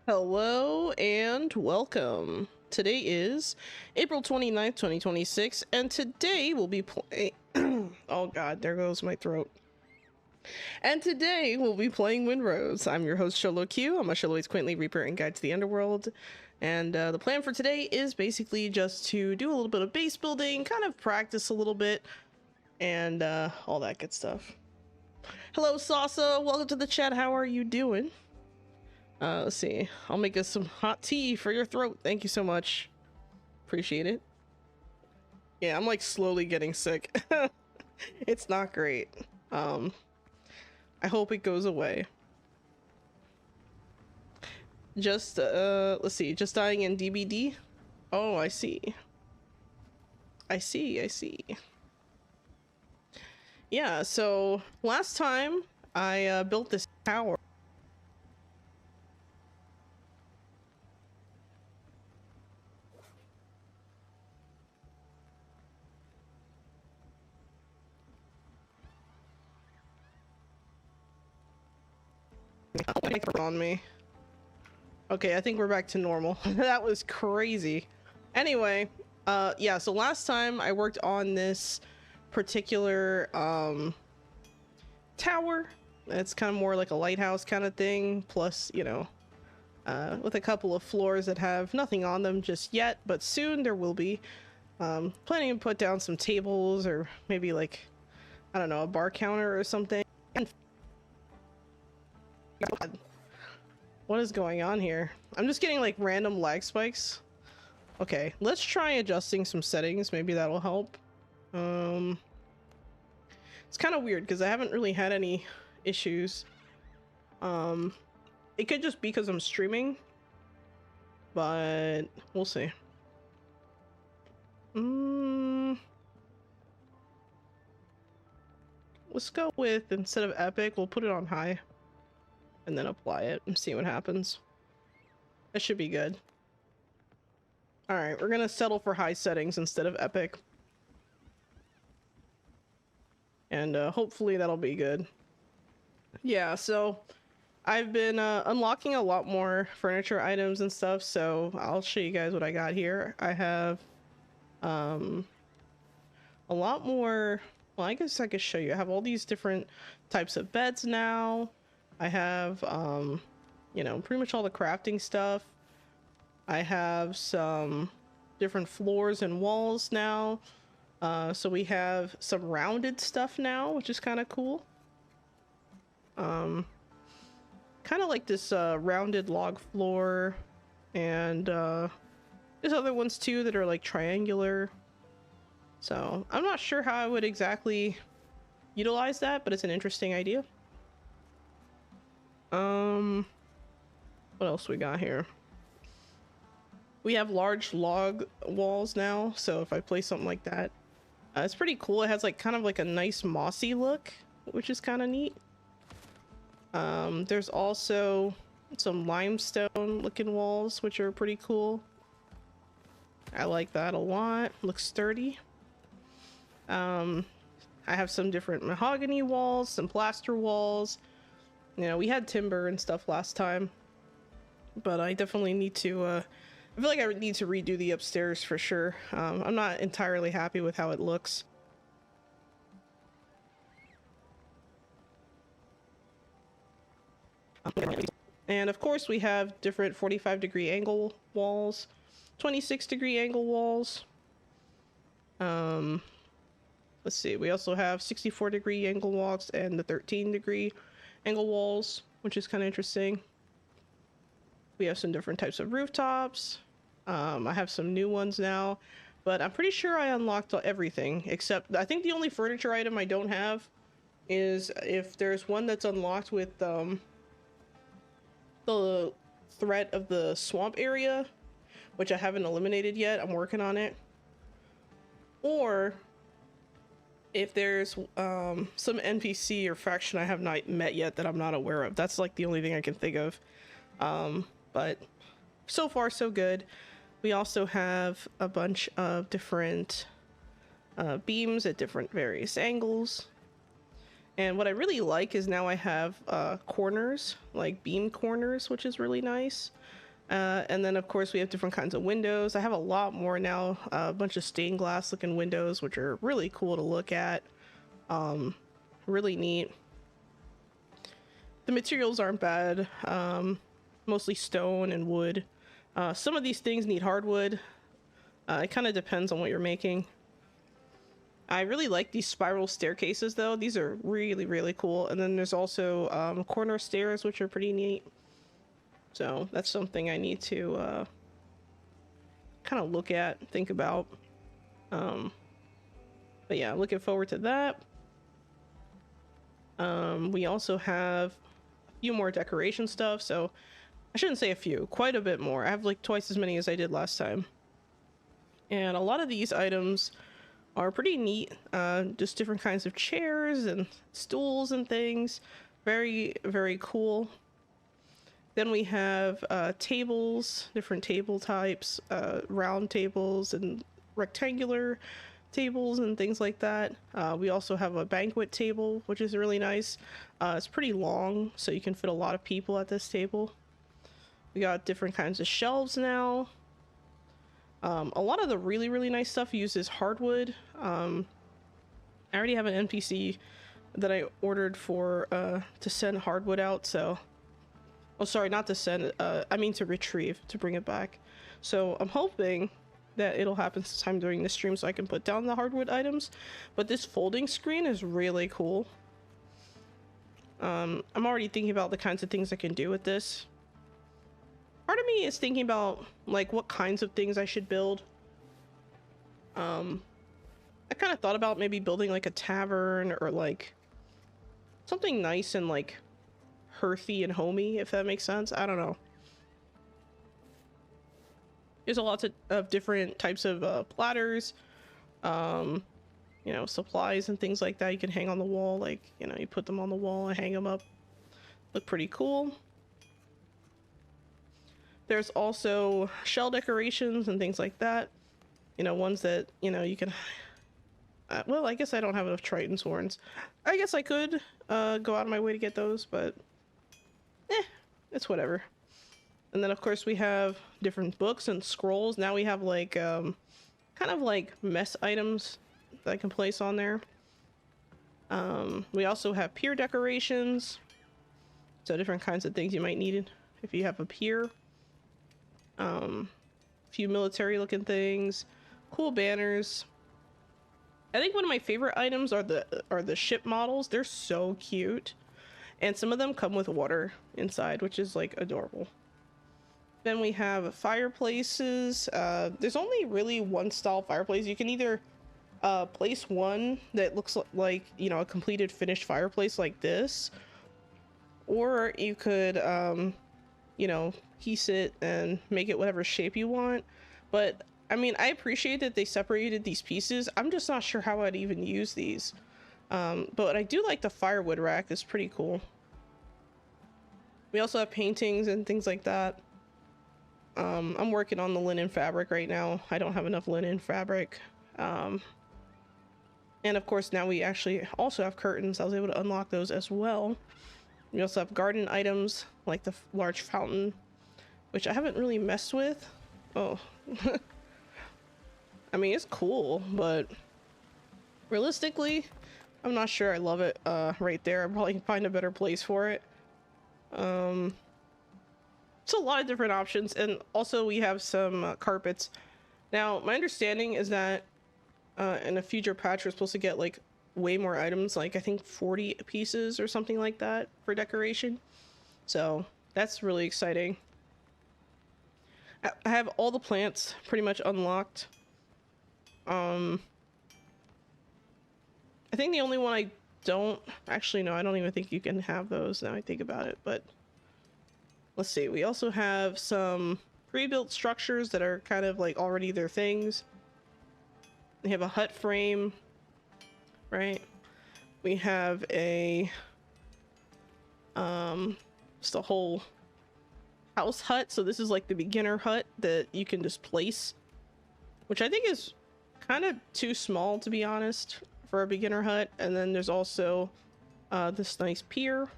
Hello and welcome. Today is April 29th, 2026, and today we'll be playing... oh god, there goes my throat. And today we'll be playing Windrose. I'm your host, Sholo Q. I'm a Sholo's Quaintly Reaper and Guide to the Underworld. And the plan for today is basically just to do a little bit of base building, kind of practice a little bit, and all that good stuff. Hello, Sasa. Welcome to the chat. How are you doing? Let's see. I'll make us some hot tea for your throat. Thank you so much. Appreciate it. Yeah, I'm like slowly getting sick. It's not great. I hope it goes away. Just, let's see. Just dying in DBD? Oh, I see. I see. Yeah, so last time I built this tower. On me. Okay, I think we're back to normal. That was crazy. Anyway, yeah, so last time I worked on this particular tower. It's kind of more like a lighthouse kind of thing, plus, you know, with a couple of floors that have nothing on them just yet, but soon there will be. Planning to put down some tables or maybe like, I don't know, a bar counter or something. God. What is going on here? I'm just getting like random lag spikes. Okay, let's try adjusting some settings. Maybe that'll help. It's kind of weird because I haven't really had any issues. It could just be because I'm streaming, but we'll see. Let's go with, instead of epic, we'll put it on high. And then apply it and see what happens. That should be good. Alright, we're gonna settle for high settings instead of epic. And hopefully that'll be good. Yeah, so I've been unlocking a lot more furniture items and stuff, so I'll show you guys what I got here. I have a lot more, well, I guess I could show you. I have all these different types of beds now. I have, you know, pretty much all the crafting stuff. I have some different floors and walls now. So we have some rounded stuff now, which is kind of cool. Kind of like this rounded log floor. And there's other ones too that are like triangular. So I'm not sure how I would exactly utilize that, but it's an interesting idea. What else we got here? We have large log walls now, so if I place something like that, it's pretty cool. It has like kind of like a nice mossy look, which is kind of neat. There's also some limestone looking walls, which are pretty cool. I like that a lot. Looks sturdy. I have some different mahogany walls, some plaster walls. You know, we had timber and stuff last time, but I definitely need to, I feel like I need to redo the upstairs for sure. I'm not entirely happy with how it looks. And of course we have different 45-degree angle walls, 26-degree angle walls. Let's see, we also have 64-degree angle walls and the 13-degree angle walls, which is kind of interesting. We have some different types of rooftops. I have some new ones now, but I'm pretty sure I unlocked everything except I think the only furniture item I don't have is if there's one that's unlocked with the threat of the swamp area, which I haven't eliminated yet. I'm working on it. Or if there's some NPC or faction I have not met yet that I'm not aware of. That's like the only thing I can think of. But so far so good. We also have a bunch of different beams at different various angles. And what I really like is now I have corners, like beam corners, which is really nice. And then of course we have different kinds of windows. I have a lot more now, a bunch of stained glass looking windows, which are really cool to look at. Really neat. The materials aren't bad, mostly stone and wood. Some of these things need hardwood. It kind of depends on what you're making. I really like these spiral staircases though. These are really, really cool. And then there's also corner stairs, which are pretty neat. So that's something I need to kind of look at, think about. But yeah, looking forward to that. We also have a few more decoration stuff. So I shouldn't say a few, quite a bit more. I have like twice as many as I did last time. And a lot of these items are pretty neat. Just different kinds of chairs and stools and things. Very, very cool. Then we have tables, different table types, round tables and rectangular tables and things like that. We also have a banquet table, which is really nice. It's pretty long, so you can fit a lot of people at this table. We got different kinds of shelves now. A lot of the really, really nice stuff uses hardwood. I already have an NPC that I ordered for to send hardwood out, so... Oh, sorry, not to send, I mean to retrieve, to bring it back. So I'm hoping that it'll happen sometime during the stream so I can put down the hardwood items. But this folding screen is really cool. I'm already thinking about the kinds of things I can do with this. Part of me is thinking about, like, what kinds of things I should build. I kind of thought about maybe building, like, a tavern or, like, something nice and, like, earthy and homey, if that makes sense. I don't know. There's a lot of different types of platters, you know, supplies and things like that you can hang on the wall. Like, you know, you put them on the wall and hang them up. Look pretty cool. There's also shell decorations and things like that. You know, ones that, you know, you can... well, I guess I don't have enough Triton's horns. I guess I could go out of my way to get those, but... it's whatever. And then of course we have different books and scrolls. Now we have like kind of like mess items that I can place on there. We also have pier decorations, so different kinds of things you might need if you have a pier. A few military looking things, cool banners. I think one of my favorite items are the ship models. They're so cute. And some of them come with water inside, which is like adorable. Then we have fireplaces. There's only really one style fireplace. You can either place one that looks like, you know, a completed finished fireplace like this, or you could, you know, piece it and make it whatever shape you want. But I mean, I appreciate that they separated these pieces. I'm just not sure how I'd even use these. But I do like the firewood rack. It's pretty cool. We also have paintings and things like that. I'm working on the linen fabric right now. I don't have enough linen fabric. And of course now we actually also have curtains. I was able to unlock those as well. We also have garden items like the large fountain, which I haven't really messed with. Oh. I mean, it's cool, but realistically, I'm not sure I love it right there. I probably can find a better place for it. It's a lot of different options, and also we have some carpets. Now, my understanding is that in a future patch we're supposed to get like way more items, like I think 40 pieces or something like that for decoration. So that's really exciting. I have all the plants pretty much unlocked. I think the only one I don't... Actually, no, I don't even think you can have those now I think about it, but... Let's see, we also have some pre-built structures that are kind of like already their things. We have a hut frame, right? We have a... just a whole house hut. So this is like the beginner hut that you can just place, which I think is kind of too small, to be honest, for a beginner hut. And then there's also this nice pier,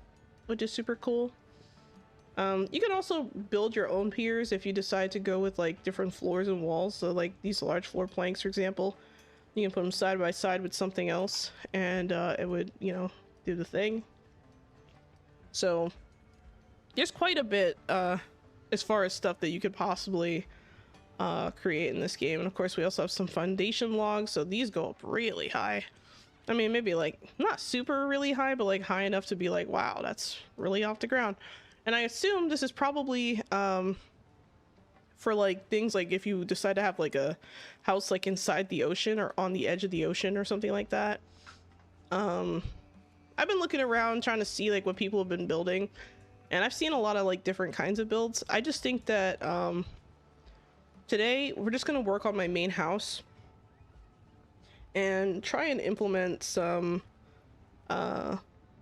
which is super cool. You can also build your own piers if you decide to go with like different floors and walls. So like these large floor planks, for example, you can put them side by side with something else, and it would, you know, do the thing. So there's quite a bit as far as stuff that you could possibly create in this game. And of course we also have some foundation logs, so these go up really high. I mean, maybe like not super really high, but like high enough to be like, wow, that's really off the ground. And I assume this is probably for like things like if you decide to have like a house like inside the ocean or on the edge of the ocean or something like that. I've been looking around trying to see like what people have been building, and I've seen a lot of like different kinds of builds. I just think that today we're just gonna work on my main house and try and implement some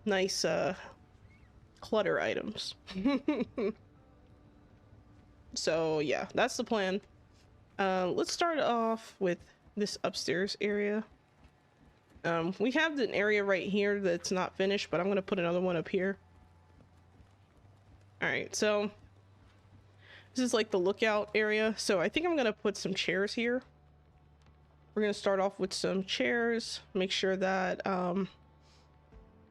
nice clutter items. So yeah, that's the plan. Let's start off with this upstairs area. We have an area right here that's not finished, but I'm gonna put another one up here. All right, so this is like the lookout area. So I think I'm gonna put some chairs here. We're gonna start off with some chairs, make sure that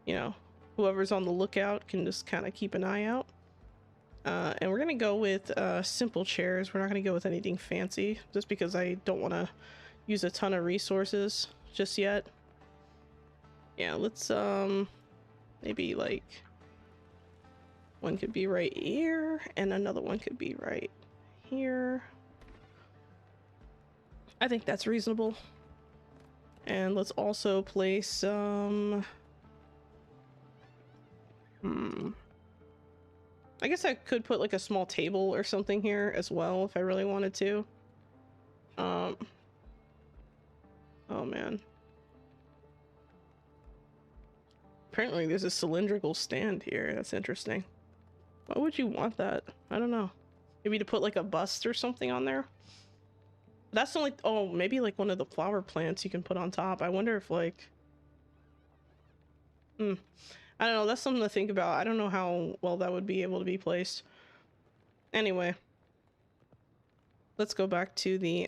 you know, whoever's on the lookout can just kind of keep an eye out. And we're gonna go with simple chairs. We're not gonna go with anything fancy, just because I don't want to use a ton of resources just yet. Yeah, let's maybe like one could be right here and another one could be right here. I think that's reasonable. And let's also place some I guess I could put like a small table or something here as well if I really wanted to. Oh man. Apparently there's a cylindrical stand here. That's interesting. Why would you want that? I don't know. Maybe to put like a bust or something on there? That's only, oh, maybe like one of the flower plants you can put on top. I wonder if like, I don't know, that's something to think about. I don't know how well that would be able to be placed. Anyway, let's go back to the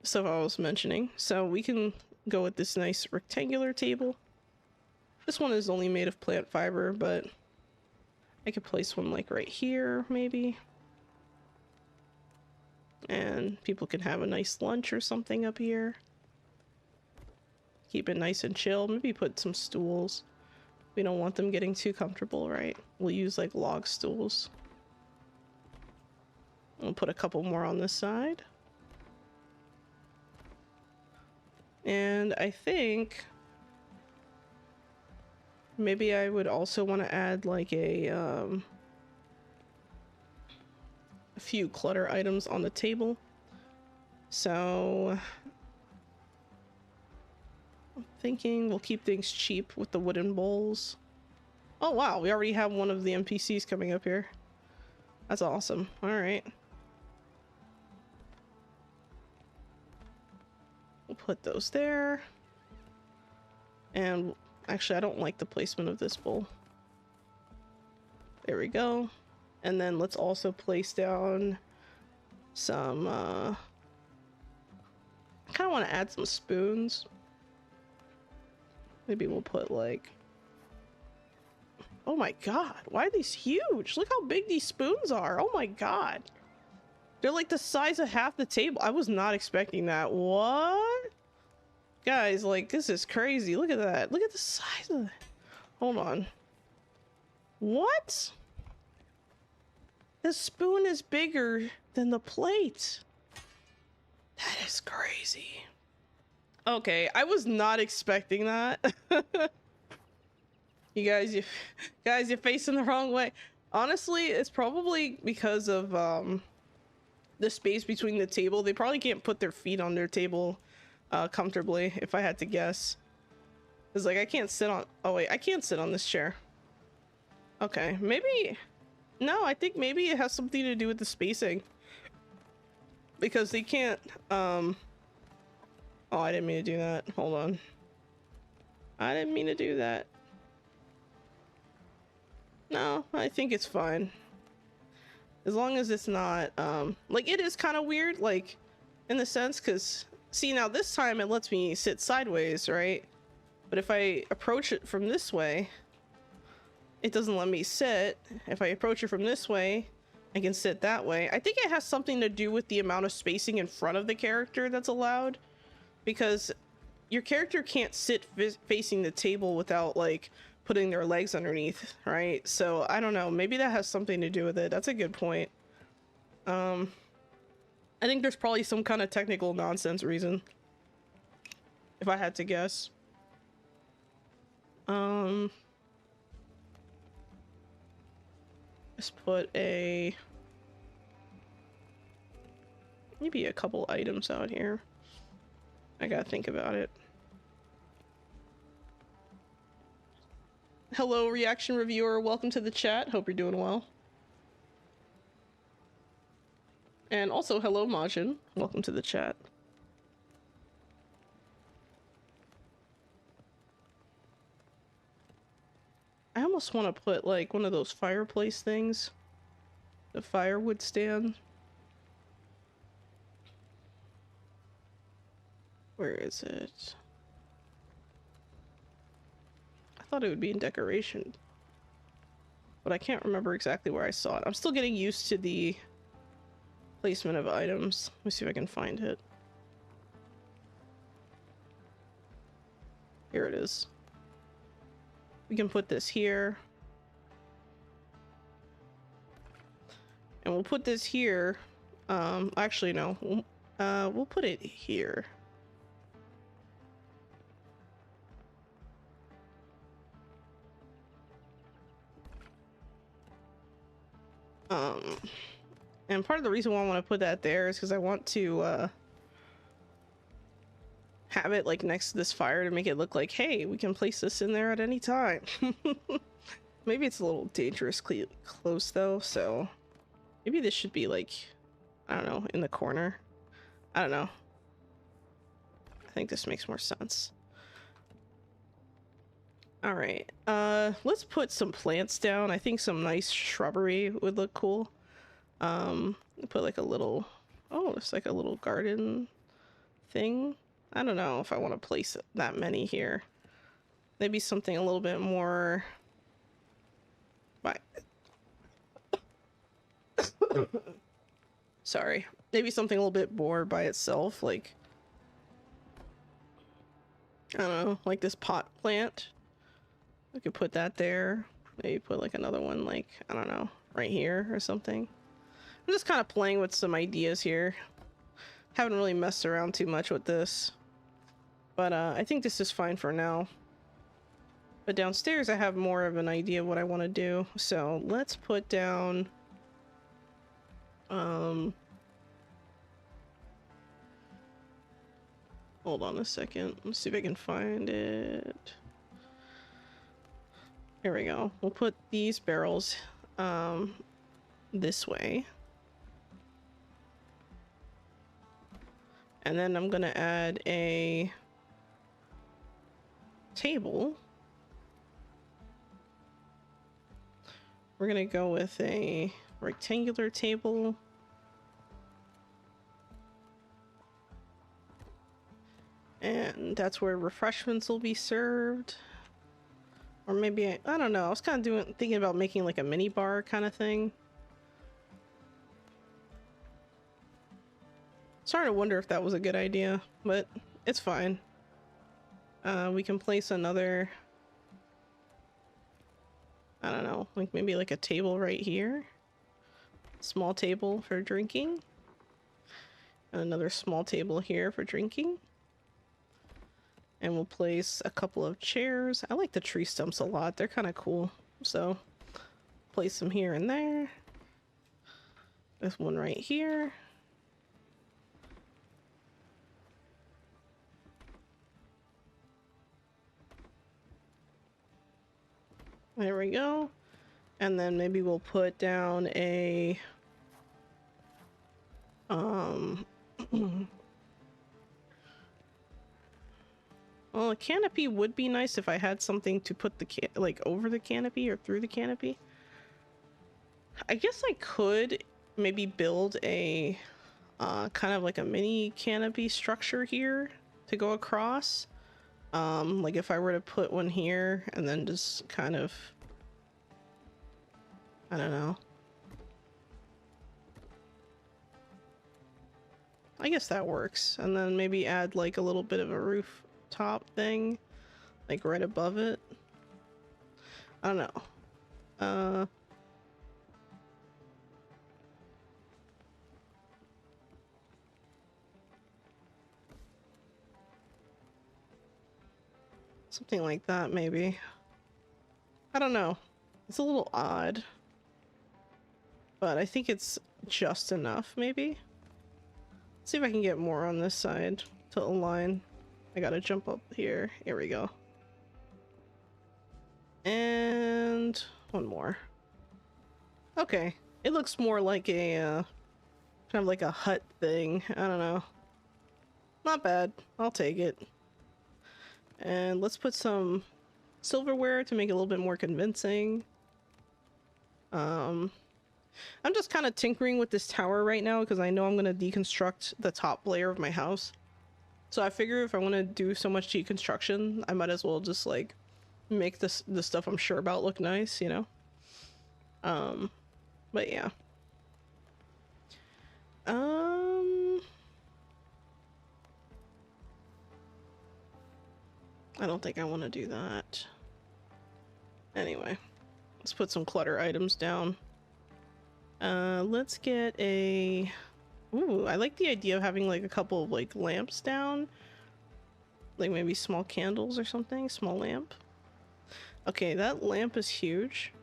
stuff I was mentioning. So we can go with this nice rectangular table. This one is only made of plant fiber, but I could place one like right here maybe, and people can have a nice lunch or something up here. Keep it nice and chill. Maybe put some stools. We don't want them getting too comfortable, right? We'll use like log stools. We'll put a couple more on this side. And I think maybe I would also want to add like a few clutter items on the table. So I'm thinking we'll keep things cheap with the wooden bowls. Oh wow, we already have one of the NPCs coming up here. That's awesome. All right. We'll put those there. And actually, I don't like the placement of this bowl. There we go. And then let's also place down some, I kind of want to add some spoons. Maybe we'll put like, oh my god, why are these huge? Look how big these spoons are. Oh my god. They're like the size of half the table. I was not expecting that. What? Guys, like, this is crazy. Look at that. Look at the size of it. Hold on. What? The spoon is bigger than the plate. That is crazy. Okay, I was not expecting that. You guys, you're facing the wrong way. Honestly, it's probably because of the space between the table. They probably can't put their feet on their table comfortably, if I had to guess. It's like I can't sit on, oh wait, I can't sit on this chair. Okay, maybe, no, I think maybe it has something to do with the spacing, because they can't oh, I didn't mean to do that. Hold on. I didn't mean to do that. No, I think it's fine. As long as it's not, like, it is kind of weird, like, in the sense, because, see, now this time it lets me sit sideways, right? But if I approach it from this way, it doesn't let me sit. If I approach it from this way, I can sit that way. I think it has something to do with the amount of spacing in front of the character that's allowed, because your character can't sit facing the table without, like, putting their legs underneath, right? So I don't know, maybe that has something to do with it. That's a good point. I think there's probably some kind of technical nonsense reason, if I had to guess. Let's put maybe a couple items out here. I gotta think about it. Hello, reaction reviewer. Welcome to the chat. Hope you're doing well. And also, hello, Majin. Welcome to the chat. I almost want to put, like, one of those fireplace things. The firewood stand. Where is it? I thought it would be in decoration, but I can't remember exactly where I saw it. I'm still getting used to the placement of items. Let me see if I can find it. Here it is. We can put this here. And we'll put this here. Actually, no. We'll put it here. And part of the reason why I want to put that there is because I want to have it like next to this fire to make it look like, hey, we can place this in there at any time. Maybe it's a little dangerously close though, so maybe this should be like, I don't know, in the corner. I don't know. I think this makes more sense. All right, let's put some plants down. I think some nice shrubbery would look cool. Put like a little, oh, it's like a little garden thing. I don't know if I want to place that many here. Maybe something a little bit more sorry, maybe something a little bit more by itself, like, I don't know, like this pot plant. I could put that there. Maybe put like another one, like, I don't know, right here or something. I'm just kind of playing with some ideas here. Haven't really messed around too much with this, but I think this is fine for now. But downstairs I have more of an idea of what I want to do, so let's put down hold on a second, let's see if I can find it. Here we go. We'll put these barrels this way. And then I'm gonna add a table. We're gonna go with a rectangular table. And that's where refreshments will be served. Or maybe, I don't know, I was kind of thinking about making like a mini bar kind of thing. Starting to wonder if that was a good idea, but it's fine. We can place another, I don't know, like maybe like a table right here. Small table for drinking. And another small table here for drinking. And we'll place a couple of chairs. I like the tree stumps a lot. They're kind of cool. So place them here and there. There's one right here. There we go. And then maybe we'll put down a Well, a canopy would be nice if I had something to put the like over the canopy or through the canopy. I guess I could maybe build a kind of like a mini canopy structure here to go across. Like if I were to put one here and then just kind of, I don't know. I guess that works. And then maybe add like a little bit of a rooftop thing, like right above it. I don't know. Something like that, maybe. I don't know. It's a little odd. But I think it's just enough, maybe? Let's see if I can get more on this side to align. I gotta jump up here. Here we go. And one more. Okay. It looks more like a, kind of like a hut thing. I don't know. Not bad. I'll take it. And let's put some silverware to make it a little bit more convincing. I'm just kind of tinkering with this tower right now because I know I'm going to deconstruct the top layer of my house. So I figure if I want to do so much deconstruction, I might as well just like make the stuff I'm sure about look nice, you know? But yeah. I don't think I want to do that. Anyway, let's put some clutter items down. Let's get a... Ooh, I like the idea of having like a couple of like lamps down. Like maybe small candles or something, small lamp. Okay, that lamp is huge.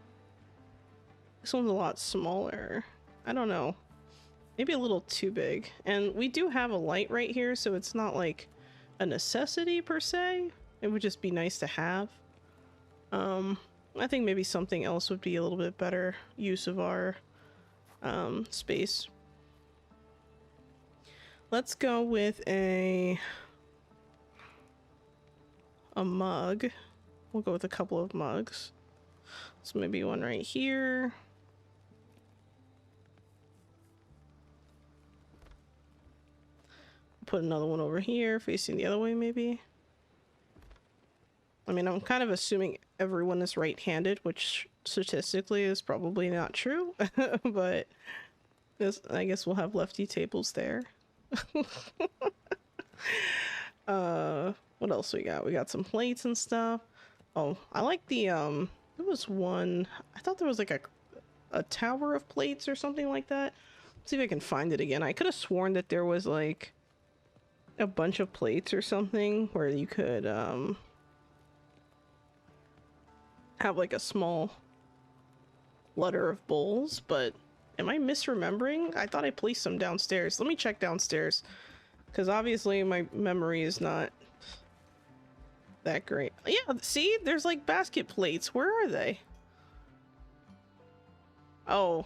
This one's a lot smaller. I don't know. Maybe a little too big. And we do have a light right here, so it's not like a necessity per se. It would just be nice to have. I think maybe something else would be a little bit better use of our space. Let's go with a mug. We'll go with a couple of mugs. So maybe one right here. Put another one over here facing the other way maybe. I mean, I'm kind of assuming everyone is right-handed, which statistically is probably not true, but this, I guess we'll have lefty tables there. What else we got? We got some plates and stuff. Oh, I like the, there was one, I thought there was like a tower of plates or something like that. Let's see if I can find it again. I could have sworn that there was like a bunch of plates or something where you could, have like a small litter of bowls, but am I misremembering? I thought I placed some downstairs. Let me check downstairs, because obviously my memory is not that great. Yeah, see, there's like basket plates. Where are they? Oh,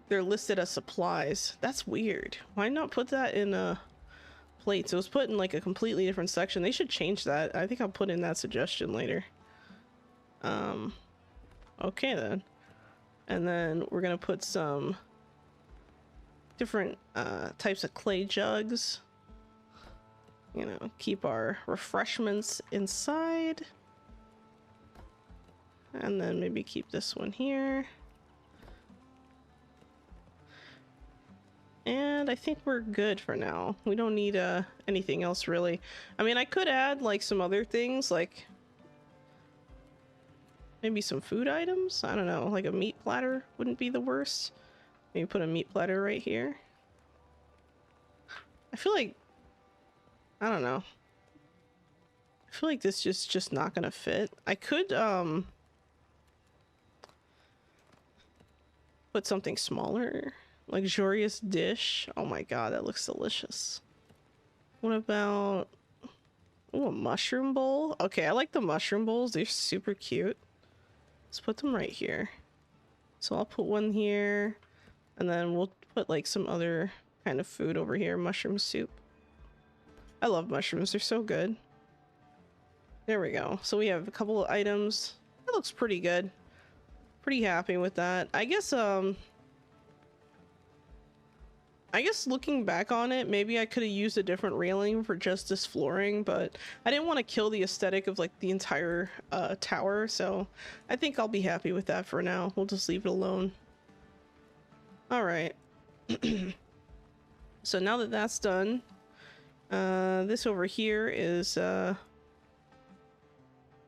they're listed as supplies. That's weird. Why not put that in plates? It was put in like a completely different section. They should change that. I think I'll put in that suggestion later. Okay then. And then we're gonna put some different types of clay jugs. You know, keep our refreshments inside. And then maybe keep this one here. And I think we're good for now. We don't need anything else really. I mean, I could add like some other things, like maybe some food items? I don't know, like a meat platter wouldn't be the worst. Maybe put a meat platter right here. I feel like, I don't know. I feel like this is just not gonna fit. I could put something smaller. Luxurious dish. Oh my god, that looks delicious. What about, ooh, a mushroom bowl? Okay, I like the mushroom bowls. They're super cute. Let's put them right here. So I'll put one here, and then we'll put like some other kind of food over here. Mushroom soup. I love mushrooms. They're so good. There we go. So we have a couple of items. That looks pretty good. Pretty happy with that. I guess looking back on it, maybe I could have used a different railing for just this flooring, but I didn't want to kill the aesthetic of like the entire tower, so I think I'll be happy with that for now. We'll just leave it alone. All right. So now that that's done, this over here is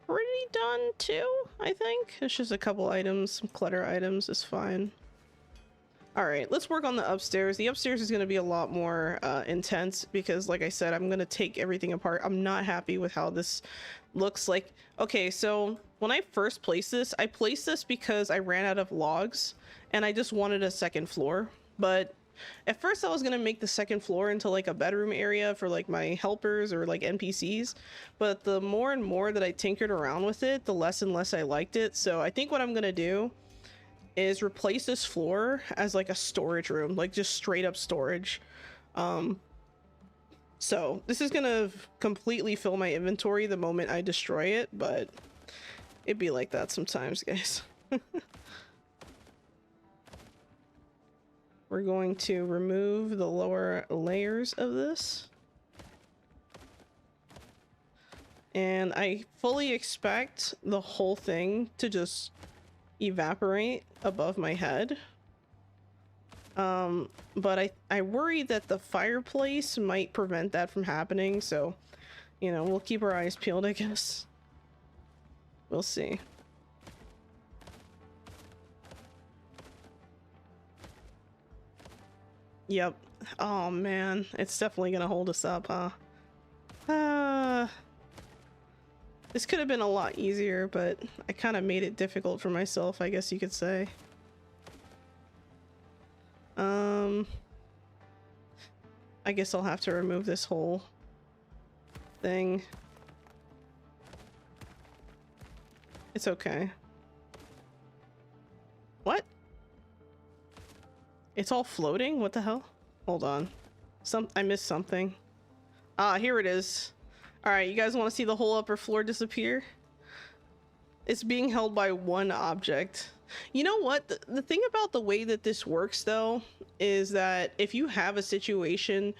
pretty done too, I think. It's just a couple items, some clutter items is fine. All right, let's work on the upstairs. The upstairs is going to be a lot more intense because, like I said, I'm going to take everything apart. I'm not happy with how this looks like. Okay, so when I first placed this, I placed this because I ran out of logs and I just wanted a second floor. But at first I was going to make the second floor into like a bedroom area for like my helpers or like NPCs. But the more and more that I tinkered around with it, the less and less I liked it. So I think what I'm going to do is replace this floor as like a storage room, like just straight up storage. So this is gonna completely fill my inventory the moment I destroy it, but it'd be like that sometimes, guys. We're going to remove the lower layers of this, and I fully expect the whole thing to just evaporate above my head. But I worry that the fireplace might prevent that from happening, so you know, we'll keep our eyes peeled, I guess. We'll see. Yep. Oh man, it's definitely gonna hold us up, huh? This could have been a lot easier, but I kind of made it difficult for myself, I guess you could say. I guess I'll have to remove this whole thing. It's okay. What? It's all floating? What the hell? Hold on. I missed something. Ah, here it is. Alright, you guys want to see the whole upper floor disappear? It's being held by one object. You know what? The thing about the way that this works, though, is that if you have a situation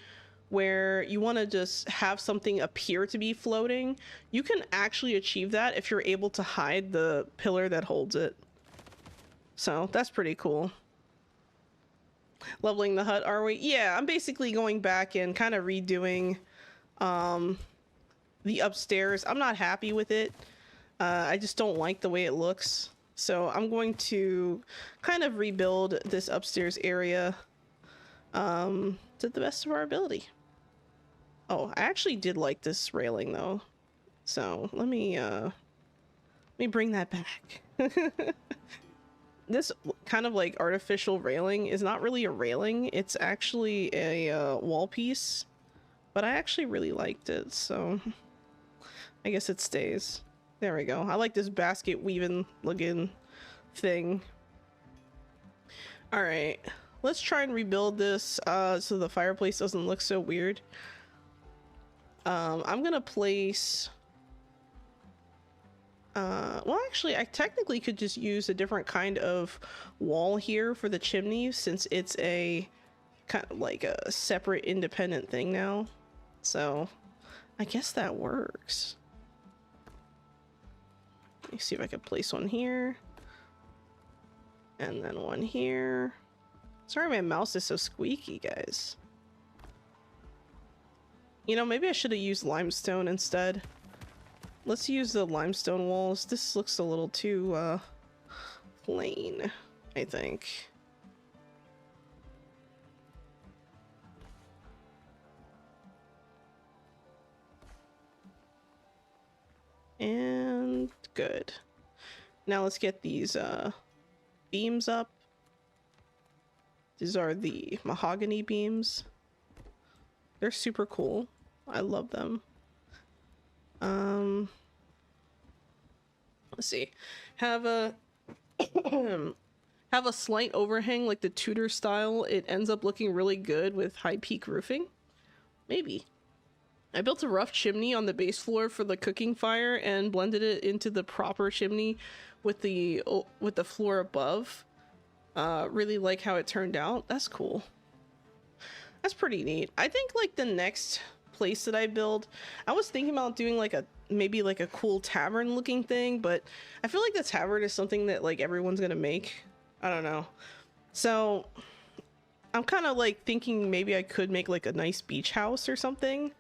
where you want to just have something appear to be floating, you can actually achieve that if you're able to hide the pillar that holds it. So that's pretty cool. Leveling the hut, are we? Yeah, I'm basically going back and kind of redoing the upstairs. I'm not happy with it. I just don't like the way it looks. So I'm going to kind of rebuild this upstairs area to the best of our ability. Oh, I actually did like this railing though. So let me bring that back. This kind of like artificial railing is not really a railing. It's actually a wall piece, but I actually really liked it. So I guess it stays. There we go. I like this basket weaving looking thing. All right, let's try and rebuild this so the fireplace doesn't look so weird. I'm gonna place well, actually I technically could just use a different kind of wall here for the chimney, since it's a kind of like a separate independent thing now. So I guess that works. Let me see if I can place one here and then one here. Sorry, my mouse is so squeaky, guys. You know, maybe I should have used limestone instead. Let's use the limestone walls. This looks a little too plain, I think. And good. Now let's get these beams up. These are the mahogany beams. They're super cool. I love them. Let's see. Have a have a slight overhang like the Tudor style. It ends up looking really good with high peak roofing. Maybe. I built a rough chimney on the base floor for the cooking fire and blended it into the proper chimney with the floor above. Really like how it turned out. That's cool. That's pretty neat. I think like the next place that I build, I was thinking about doing like maybe like a cool tavern looking thing, but I feel like the tavern is something that like everyone's gonna make. I don't know. So I'm kind of like thinking maybe I could make like a nice beach house or something.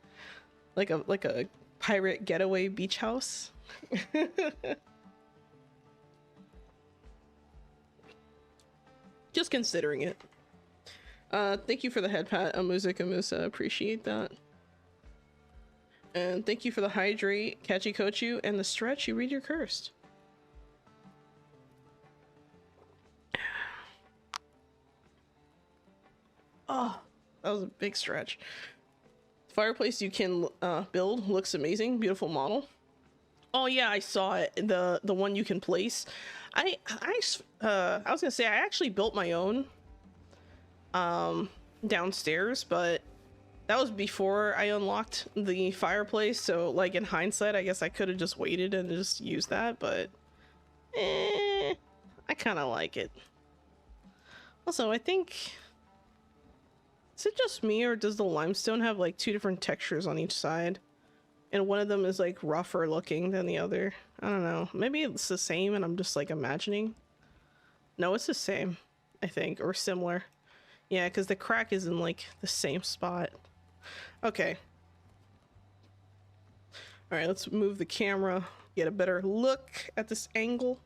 Like a pirate getaway beach house. Just considering it. Thank you for the headpat, Musica Musa. Appreciate that. And thank you for the hydrate, Kachikochu, and the stretch. You read your cursed. Oh, that was a big stretch. Fireplace you can build looks amazing. Beautiful model. Oh yeah, I saw it. The one you can place. I was gonna say I actually built my own downstairs, but that was before I unlocked the fireplace. So like in hindsight, I guess I could have just waited and just used that, but I kind of like it. Also, I think, is it just me or does the limestone have like two different textures on each side? And one of them is like rougher looking than the other. I don't know. Maybe it's the same and I'm just like imagining. No, it's the same, I think, or similar. Yeah, because the crack is in like the same spot. Okay. All right, let's move the camera, get a better look at this angle.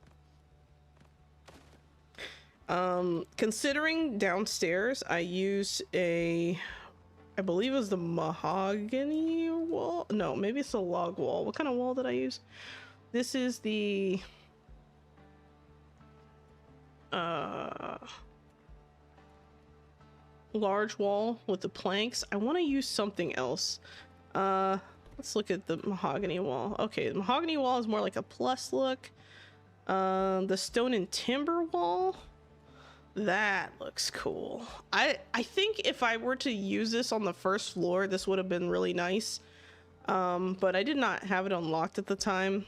Considering downstairs, I used I believe it was the mahogany wall. No, maybe it's a log wall. What kind of wall did I use? This is the large wall with the planks. I want to use something else. Let's look at the mahogany wall. Okay, the mahogany wall is more like a plus look. The stone and timber wall, that looks cool. I think if I were to use this on the first floor, this would have been really nice. But I did not have it unlocked at the time.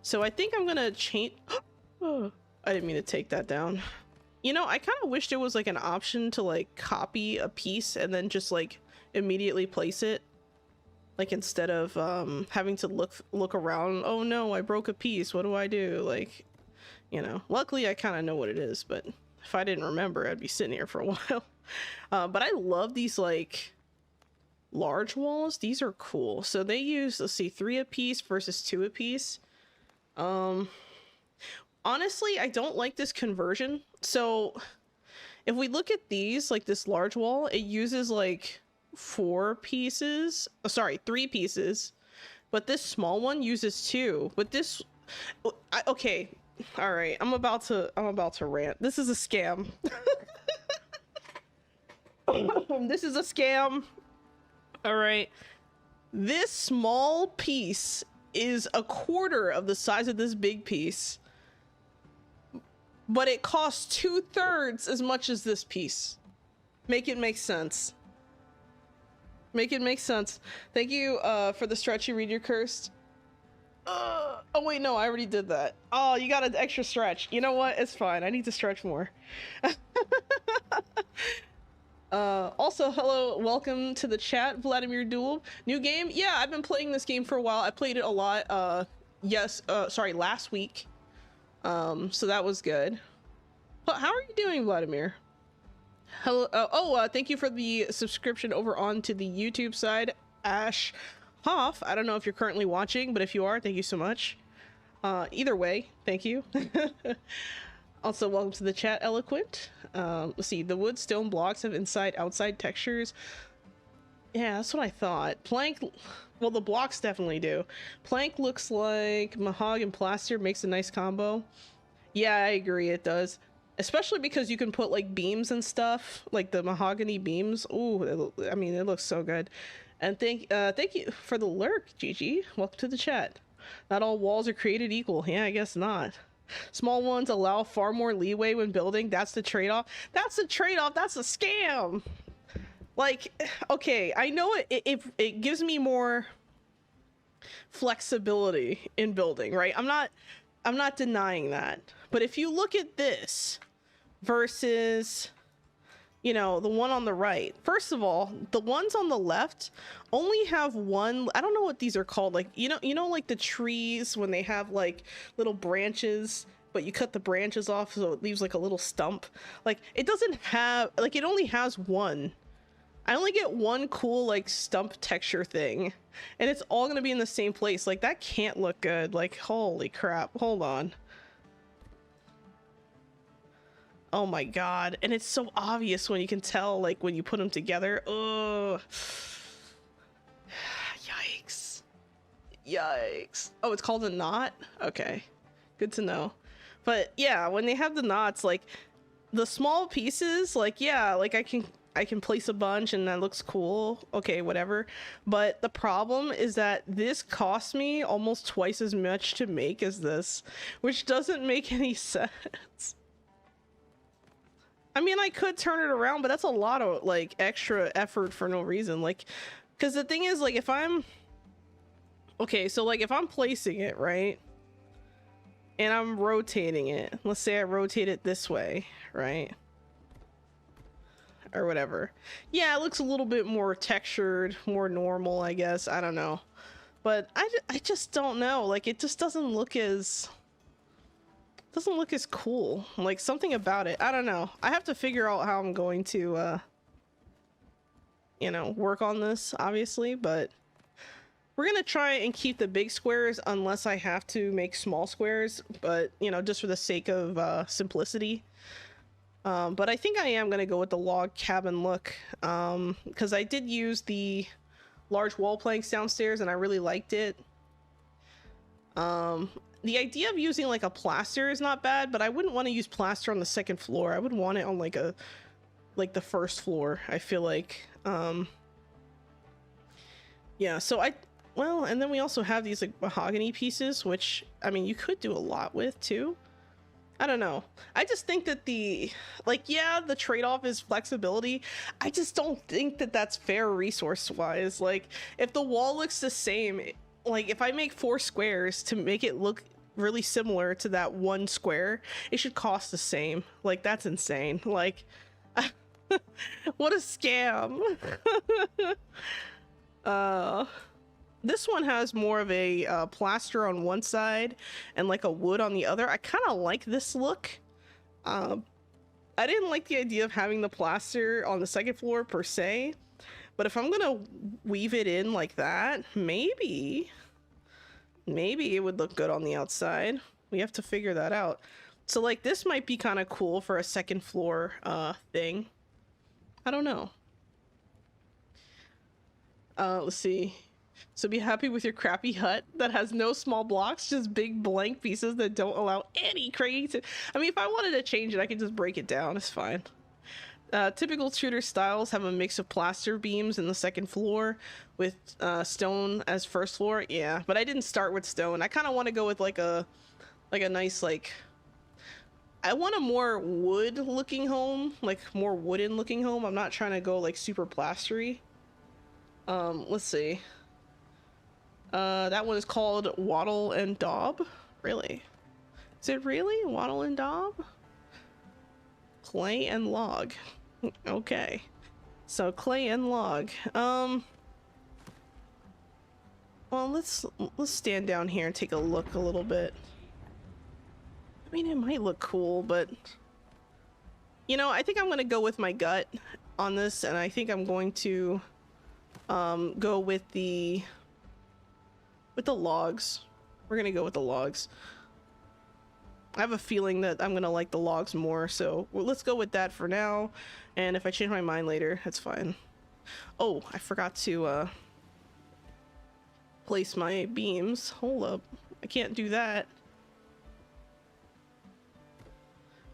So I think I'm gonna change. Oh, I didn't mean to take that down. You know, I kind of wish there was like an option to like copy a piece and then just like immediately place it. Like instead of having to look around. Oh no, I broke a piece. What do I do? Like, you know, luckily I kind of know what it is, but if I didn't remember, I'd be sitting here for a while. But I love these like large walls. These are cool. So they use, let's see, 3 a piece versus 2 a piece. Honestly, I don't like this conversion. So if we look at these, like this large wall, it uses like 4 pieces. Oh, sorry, 3 pieces. But this small one uses 2. But this, okay. All right, I'm about to rant. This is a scam. This is a scam. All right. This small piece is a quarter of the size of this big piece. But it costs 2/3 as much as this piece. Make it make sense. Make it make sense. Thank you for the stretch. You read your cursed. Oh wait, no, I already did that. Oh, you got an extra stretch. You know what? It's fine. I need to stretch more. Also, hello, welcome to the chat, Vladimir Duel. New game? Yeah, I've been playing this game for a while. I played it a lot. Sorry, last week. So that was good. How are you doing, Vladimir? Hello. Thank you for the subscription over onto the YouTube side, Ash Hoff. I don't know if you're currently watching, but if you are, thank you so much. Either way, thank you. Also, welcome to the chat, Eloquent. Let's see, the wood stone blocks have inside outside textures. Yeah, that's what I thought. Plank, well, the blocks definitely do. Plank looks like mahogany and plaster, makes a nice combo. Yeah, I agree, it does. Especially because you can put like beams and stuff, like the mahogany beams. Ooh, I mean, it looks so good. And thank you for the lurk, Gigi. Welcome to the chat. Not all walls are created equal. Yeah, I guess not. Small ones allow far more leeway when building. That's the trade-off. That's the trade-off. That's a scam. Like, okay, I know it gives me more flexibility in building, right? I'm not denying that. But if you look at this versus, you know, the one on the right, first of all, the ones on the left only have one, I don't know what these are called, like, you know like the trees when they have like little branches, but you cut the branches off so it leaves like a little stump. Like, it doesn't have, like, it only has one. I only get one cool like stump texture thing, and it's all gonna be in the same place. Like, that can't look good. Like, holy crap, hold on. Oh my god, and it's so obvious when you can tell, like, when you put them together. Oh, yikes. Yikes. Oh, it's called a knot? Okay, good to know. But yeah, when they have the knots, like, the small pieces, like, yeah, like, I can place a bunch and that looks cool. Okay, whatever. But the problem is that this cost me almost twice as much to make as this, which doesn't make any sense. I mean, I could turn it around, but that's a lot of like extra effort for no reason. Like, because the thing is, like, if I'm okay, so like if I'm placing it right and I'm rotating it, let's say I rotate it this way, right? Or whatever. Yeah, it looks a little bit more textured, more normal, I guess. I don't know. But I just don't know. Like, it just doesn't look as cool. Like, something about it. I don't know. I have to figure out how I'm going to you know, work on this, obviously, but we're gonna try and keep the big squares unless I have to make small squares, but you know, just for the sake of simplicity. But I think I am gonna go with the log cabin look, because I did use the large wall planks downstairs and I really liked it. The idea of using like a plaster is not bad, but I wouldn't want to use plaster on the second floor. I would want it on like the first floor, I feel like. Yeah, so well, and then we also have these like mahogany pieces, which, I mean, you could do a lot with too. I don't know. I just think that like, yeah, the trade-off is flexibility. I just don't think that that's fair resource-wise. Like, if the wall looks the same, like, if I make 4 squares to make it look really similar to that one square, it should cost the same. Like, that's insane. Like, what a scam. This one has more of a plaster on one side and like a wood on the other. I kind of like this look. I didn't like the idea of having the plaster on the second floor per se, but if I'm gonna weave it in like that, maybe it would look good on the outside. We have to figure that out. So like, this might be kind of cool for a second floor thing. I don't know. Let's see. So be happy with your crappy hut that has no small blocks, just big blank pieces that don't allow any creative. I mean, if I wanted to change it, I could just break it down. It's fine. Typical Tudor styles have a mix of plaster beams in the second floor with stone as first floor. Yeah, but I didn't start with stone. I kind of want to go with like a nice, like, I want a more wood looking home, like more wooden looking home. I'm not trying to go like super plastery. Let's see. That one is called Wattle and Daub. Really? Is it really Wattle and Daub? Clay and log. Okay. So clay and log. Well, let's stand down here and take a look a little bit. I mean, it might look cool, but you know, I think I'm gonna go with my gut on this, and I think I'm going to go with the logs. We're gonna go with the logs. I have a feeling that I'm gonna like the logs more, so let's go with that for now, and if I change my mind later, that's fine. Oh, I forgot to place my beams. Hold up, I can't do that.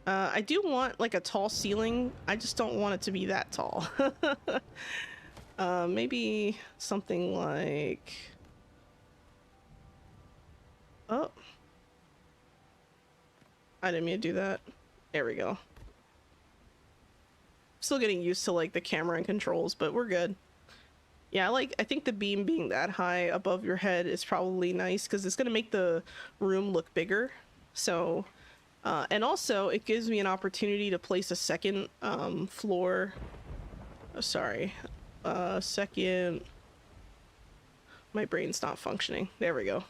I do want like a tall ceiling. I just don't want it to be that tall. Maybe something like, oh, I didn't mean to do that. There we go. still getting used to like the camera and controls, but we're good. Yeah, I think the beam being that high above your head is probably nice because it's gonna make the room look bigger. So, and also it gives me an opportunity to place a second floor. Oh, sorry, second. My brain's not functioning. There we go.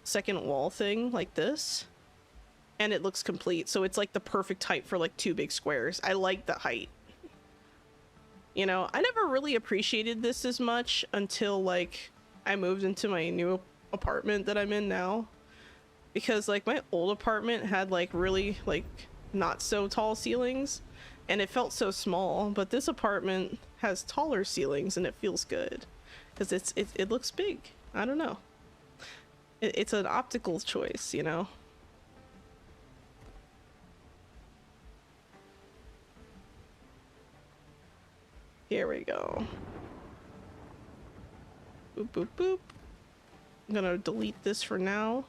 Second wall thing like this, and it looks complete. So it's like the perfect height for like 2 big squares. I like the height. You know, I never really appreciated this as much until like I moved into my new apartment that I'm in now, because like my old apartment had like really like not so tall ceilings and it felt so small, but this apartment has taller ceilings and it feels good because it looks big. I don't know, it's an optical choice, you know. Here we go. Boop, boop, boop. I'm gonna delete this for now.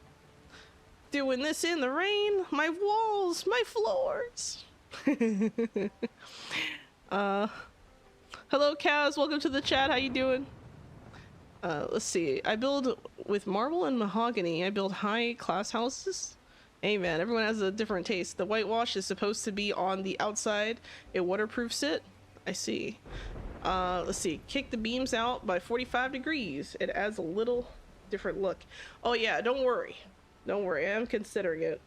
Doing this in the rain. My walls, my floors. Hello, Kaz. Welcome to the chat. How you doing? Let's see. I build with marble and mahogany. I build high-class houses. Hey, man. Everyone has a different taste. The whitewash is supposed to be on the outside. It waterproofs it. I see. Let's see. Kick the beams out by 45 degrees. It adds a little different look. Oh yeah, don't worry. Don't worry, I am considering it.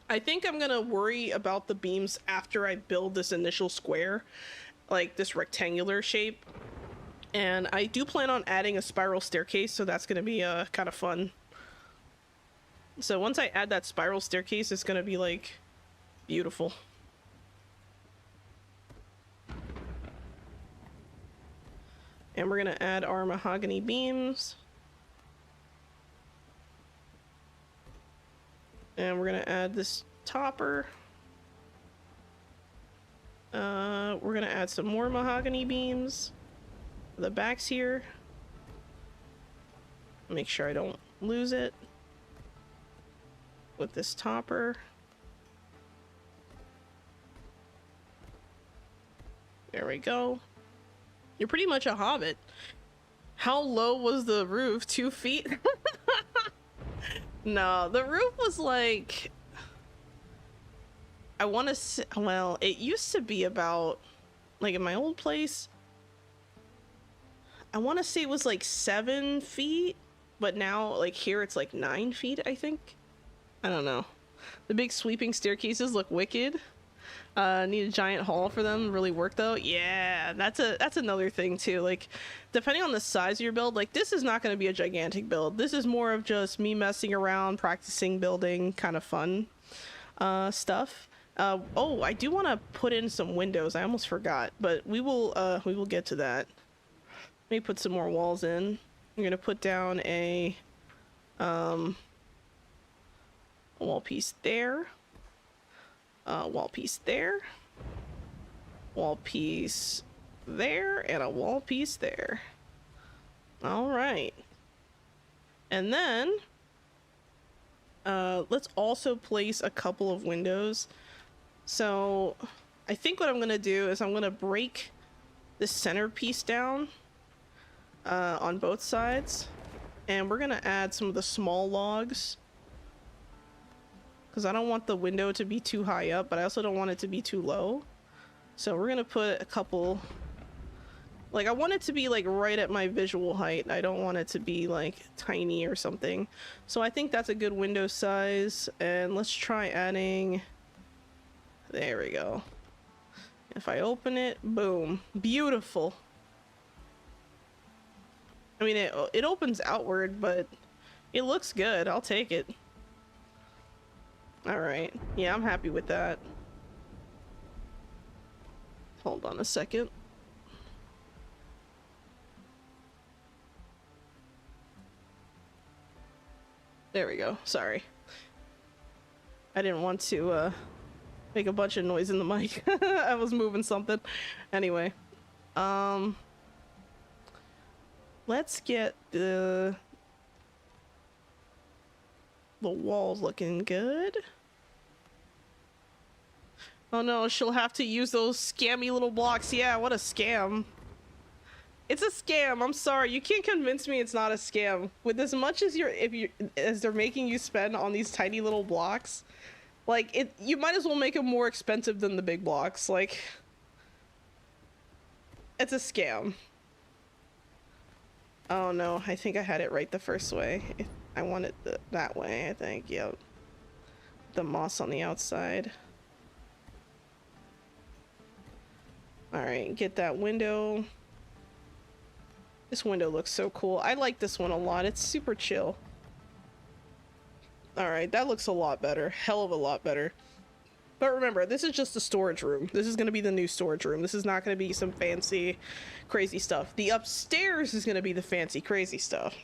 I think I'm gonna worry about the beams after I build this initial square, like this rectangular shape. And I do plan on adding a spiral staircase, so that's gonna be kind of fun. So once I add that spiral staircase, it's gonna be like beautiful. And we're gonna add our mahogany beams. And we're gonna add this topper. We're gonna add some more mahogany beams. The backs here. Make sure I don't lose it. With this topper. There we go. You're pretty much a hobbit. How low was the roof? 2 feet? No, the roof was like... I want to say... Well, it used to be about... Like in my old place... I want to say it was like 7 feet. But now, like here, it's like 9 feet, I think. I don't know. The big sweeping staircases look wicked. Need a giant hall for them. Really work though. Yeah, that's another thing too. Like, depending on the size of your build, like this is not going to be a gigantic build. This is more of just me messing around, practicing building, kind of fun stuff. Oh, I do want to put in some windows. I almost forgot, but we will get to that. Let me put some more walls in. I'm gonna put down a wall piece there. Wall piece there, wall piece there, and a wall piece there. All right. And then let's also place a couple of windows. So I think what I'm gonna do is I'm gonna break the centerpiece down on both sides, and we're gonna add some of the small logs, because I don't want the window to be too high up, but I also don't want it to be too low. So we're gonna put a couple, like I want it to be like right at my visual height. I don't want it to be like tiny or something. So I think that's a good window size. And let's try adding, there we go. If I open it, boom, beautiful. I mean, it opens outward, but it looks good. I'll take it. All right. Yeah, I'm happy with that. Hold on a second. There we go. Sorry. I didn't want to make a bunch of noise in the mic. I was moving something. Anyway. Let's get the walls looking good. Oh no, she'll have to use those scammy little blocks. Yeah, what a scam. It's a scam. I'm sorry. You can't convince me it's not a scam. With as much as as they're making you spend on these tiny little blocks, like you might as well make them more expensive than the big blocks. Like, it's a scam. Oh no, I think I had it right the first way. I want it that way, I think. Yep. The moss on the outside. Alright, get that window. This window looks so cool. I like this one a lot. It's super chill. Alright, that looks a lot better. Hell of a lot better. But remember, this is just a storage room. This is going to be the new storage room. This is not going to be some fancy, crazy stuff. The upstairs is going to be the fancy, crazy stuff.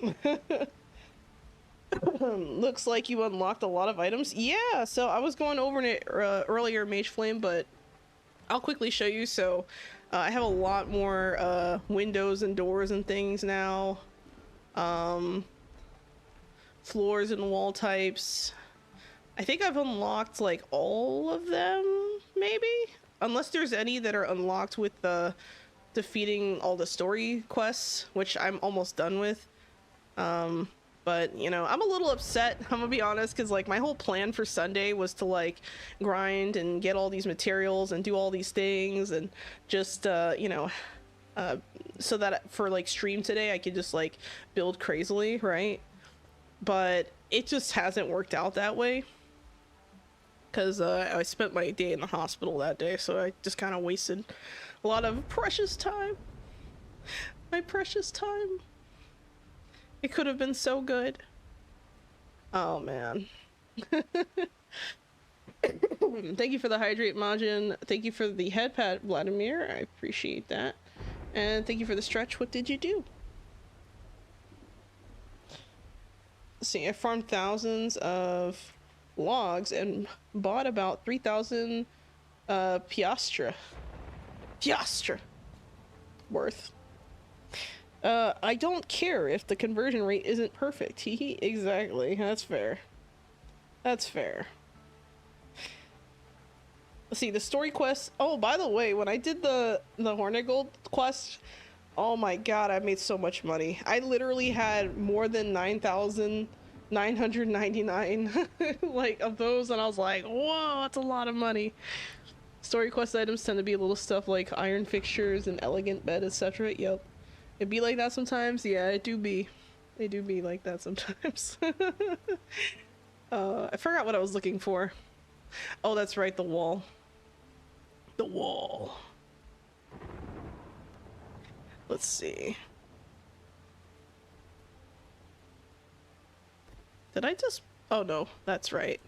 Looks like you unlocked a lot of items. Yeah, so I was going over it earlier, Mage Flame, but I'll quickly show you. So I have a lot more windows and doors and things now. Floors and wall types. I think I've unlocked like all of them, maybe? Unless there's any that are unlocked with the defeating all the story quests, which I'm almost done with. But, you know, I'm a little upset, I'm gonna be honest, because, like, my whole plan for Sunday was to, like, grind and get all these materials and do all these things and just, you know, so that for, like, stream today I could just, like, build crazily, right? But it just hasn't worked out that way. Because I spent my day in the hospital that day, so I just kind of wasted a lot of precious time. My precious time. It could have been so good. Oh, man. Thank you for the hydrate, Majin. Thank you for the headpat, Vladimir. I appreciate that. And thank you for the stretch. What did you do? Let's see, I farmed thousands of logs and bought about 3,000 piastra worth. I don't care if the conversion rate isn't perfect. Hee exactly. That's fair. That's fair. Let's see, the story quest. Oh, by the way, when I did the Hornet Gold quest, oh my god, I made so much money. I literally had more than 9,999 like of those, and I was like, whoa, that's a lot of money. Story quest items tend to be little stuff like iron fixtures and elegant bed, etc. Yep. It be like that sometimes. Yeah, it do be. They do be like that sometimes. I forgot what I was looking for. Oh, that's right, the wall. The wall. Let's see. Did I just... Oh no, that's right.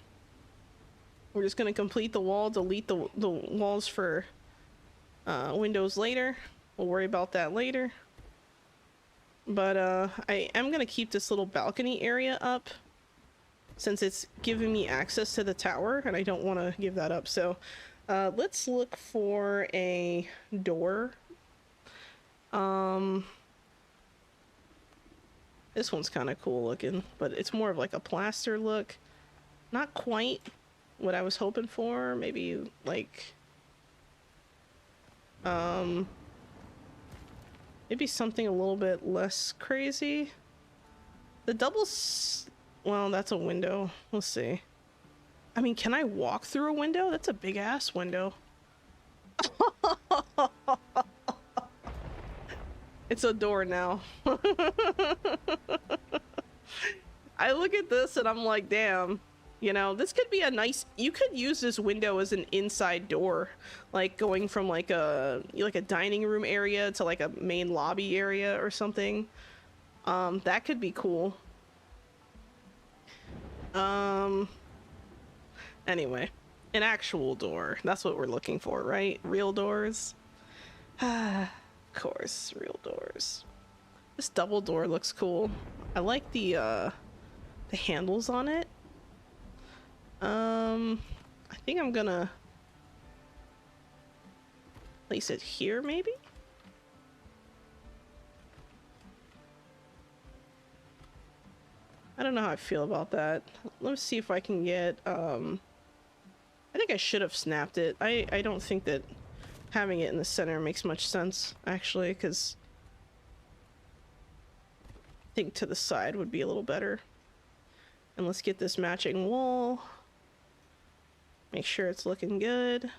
We're just gonna complete the wall, delete the walls for windows later. We'll worry about that later. But I am gonna keep this little balcony area up since it's giving me access to the tower, and I don't want to give that up. So let's look for a door. This one's kind of cool looking, but it's more of like a plaster look. Not quite what I was hoping for. Maybe like maybe something a little bit less crazy. The well, that's a window. Let's see. I mean, can I walk through a window? That's a big ass window. It's a door now. I look at this and I'm like, damn, you know, this could be a nice, you could use this window as an inside door, like going from like a dining room area to like a main lobby area or something. That could be cool. Anyway, an actual door. That's what we're looking for, right? Real doors. Of course, real doors. This double door looks cool. I like the handles on it. I think I'm gonna place it here, maybe? I don't know how I feel about that. Let's see if I can get, I think think I should have snapped it. I don't think that having it in the center makes much sense, actually, because I think to the side would be a little better. And let's get this matching wall. Make sure it's looking good.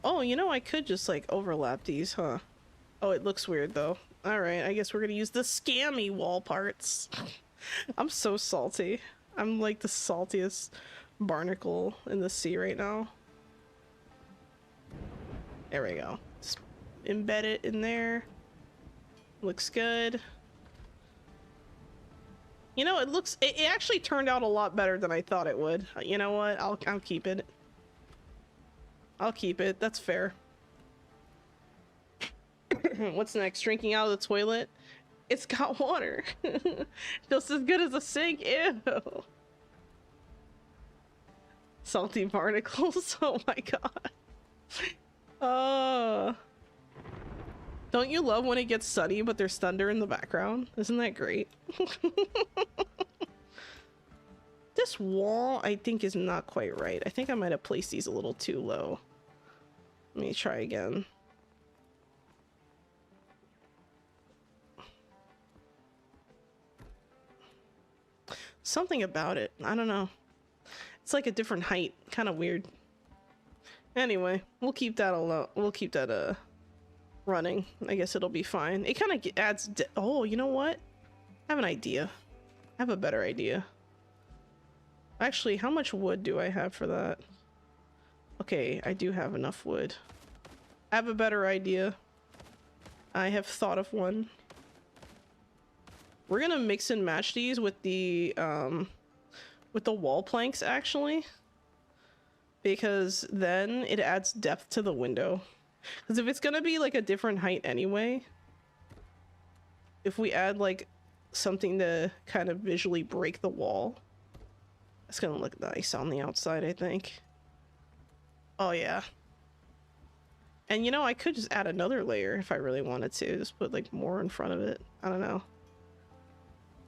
Oh, you know, I could just like overlap these, huh? Oh, it looks weird though. All right, I guess we're gonna use the scammy wall parts. I'm so salty. I'm like the saltiest barnacle in the sea right now. There we go. Just embed it in there. Looks good. You know, it actually turned out a lot better than I thought it would. You know what? I'll keep it. I'll keep it. That's fair. What's next? Drinking out of the toilet? It's got water. Just as good as a sink. Ew. Salty barnacles. Oh my god. Don't you love when it gets sunny but there's thunder in the background? Isn't that great? This wall I think is not quite right. I think I might have placed these a little too low. Let me try again. Something about it. I don't know. It's like a different height. Kind of weird. Anyway, we'll keep that alone. We'll keep that running. I guess it'll be fine. It kind of adds... Oh, you know what? I have an idea. I have a better idea. Actually, how much wood do I have for that? Okay, I do have enough wood. I have a better idea. I have thought of one. We're gonna mix and match these with the wall planks, actually. Because then it adds depth to the window. Because if it's gonna be like a different height anyway, if we add like something to kind of visually break the wall, it's gonna look nice on the outside, I think. Oh yeah. And you know, I could just add another layer if I really wanted to. Just put like more in front of it. I don't know.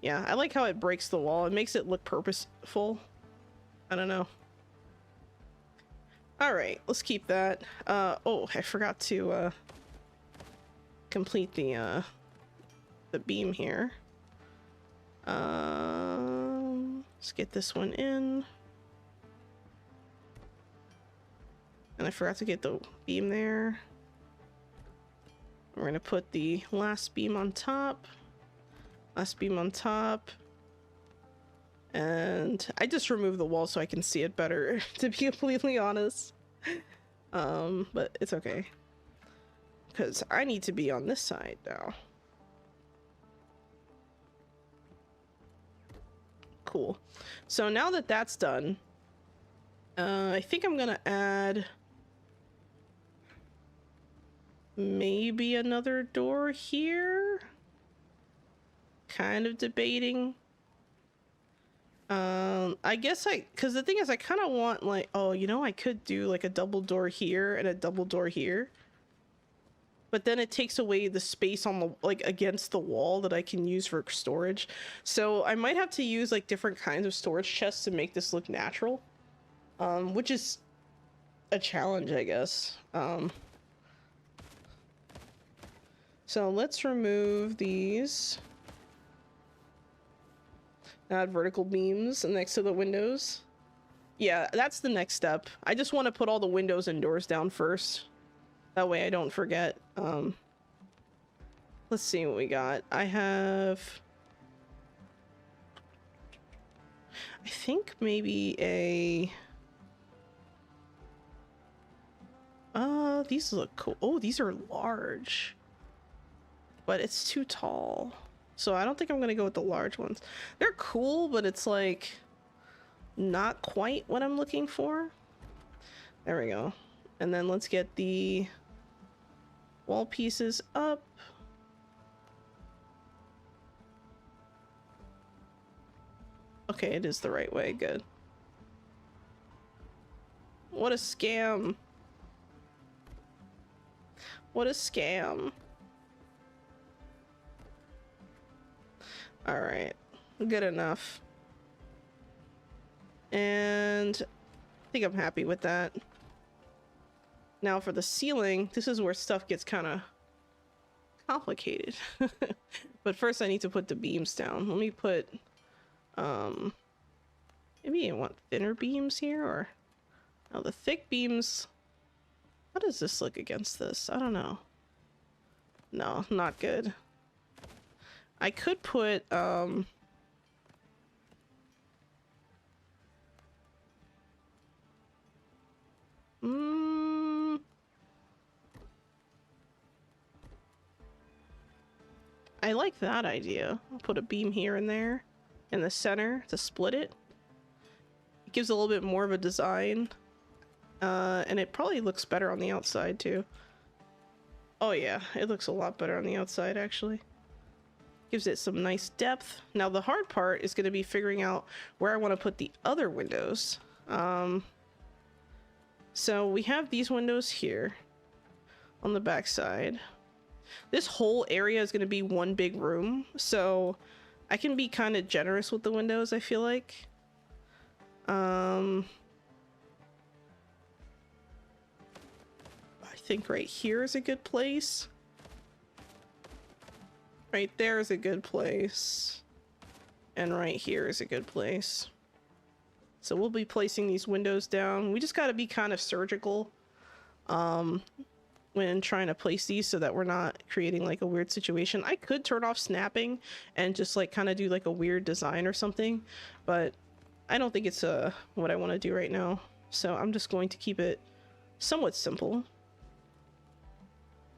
Yeah, I like how it breaks the wall. It makes it look purposeful. I don't know. Alright, let's keep that. Oh, I forgot to complete the beam here. Let's get this one in. And I forgot to get the beam there. We're gonna put the last beam on top. Last beam on top. And I just removed the wall so I can see it better, to be completely honest. But it's okay. Because I need to be on this side now. Cool. So now that that's done, I think I'm gonna add maybe another door here. Kind of debating. I guess because the thing is I kind of want like, oh, you know, I could do like a double door here and a double door here. But then it takes away the space on the, like, against the wall that I can use for storage. So I might have to use like different kinds of storage chests to make this look natural. Which is a challenge, I guess. So let's remove these. Add vertical beams next to the windows. Yeah, that's the next step. I just want to put all the windows and doors down first. That way I don't forget. Let's see what we got. I have... I think maybe a... these look cool. Oh, these are large. But it's too tall. So I don't think I'm gonna go with the large ones. They're cool, but it's like not quite what I'm looking for. There we go. And then let's get the wall pieces up. Okay, it is the right way. Good. What a scam. What a scam. All right, good enough. And I think I'm happy with that. Now for the ceiling, this is where stuff gets kind of complicated. But first I need to put the beams down. Let me put, maybe I want thinner beams here, or, no, the thick beams. How does this look against this? I don't know. No, not good. I could put, I like that idea. I'll put a beam here and there in the center to split it. It gives a little bit more of a design. And it probably looks better on the outside too. Oh yeah, it looks a lot better on the outside actually. Gives it some nice depth. Now the hard part is going to be figuring out where I want to put the other windows. So we have these windows here on the back side. This whole area is going to be one big room, so I can be kind of generous with the windows, I feel like. I think right here is a good place. Right there is a good place. And right here is a good place. So we'll be placing these windows down. We just got to be kind of surgical when trying to place these so that we're not creating like a weird situation. I could turn off snapping and just like kind of do like a weird design or something, but I don't think it's what I want to do right now. So I'm just going to keep it somewhat simple.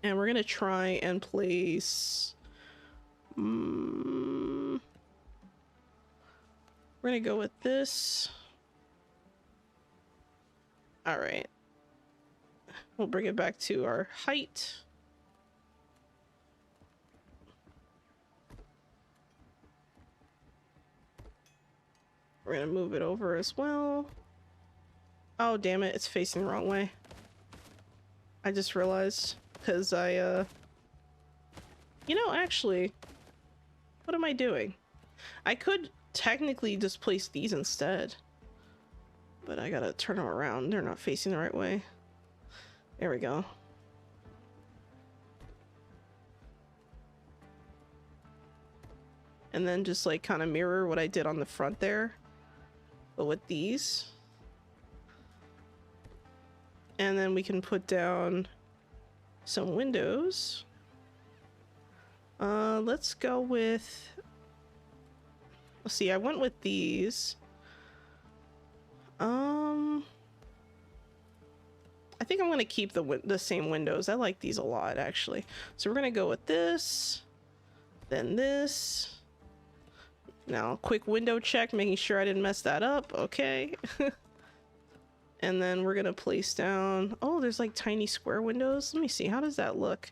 And we're going to try and place... we're going to go with this. All right. We'll bring it back to our height. We're gonna move it over as well. Oh, damn it, it's facing the wrong way. I just realized, because I, you know, actually, what am I doing? I could technically just place these instead, but I gotta turn them around. They're not facing the right way. There we go. And then just like kind of mirror what I did on the front there, but with these. And then we can put down some windows. Let's go with, let's see, I went with these. I think I'm gonna keep the same windows. I like these a lot, actually. So we're gonna go with this, then this. Now, quick window check, making sure I didn't mess that up. Okay. And then we're gonna place down, oh, there's like tiny square windows. Let me see, how does that look?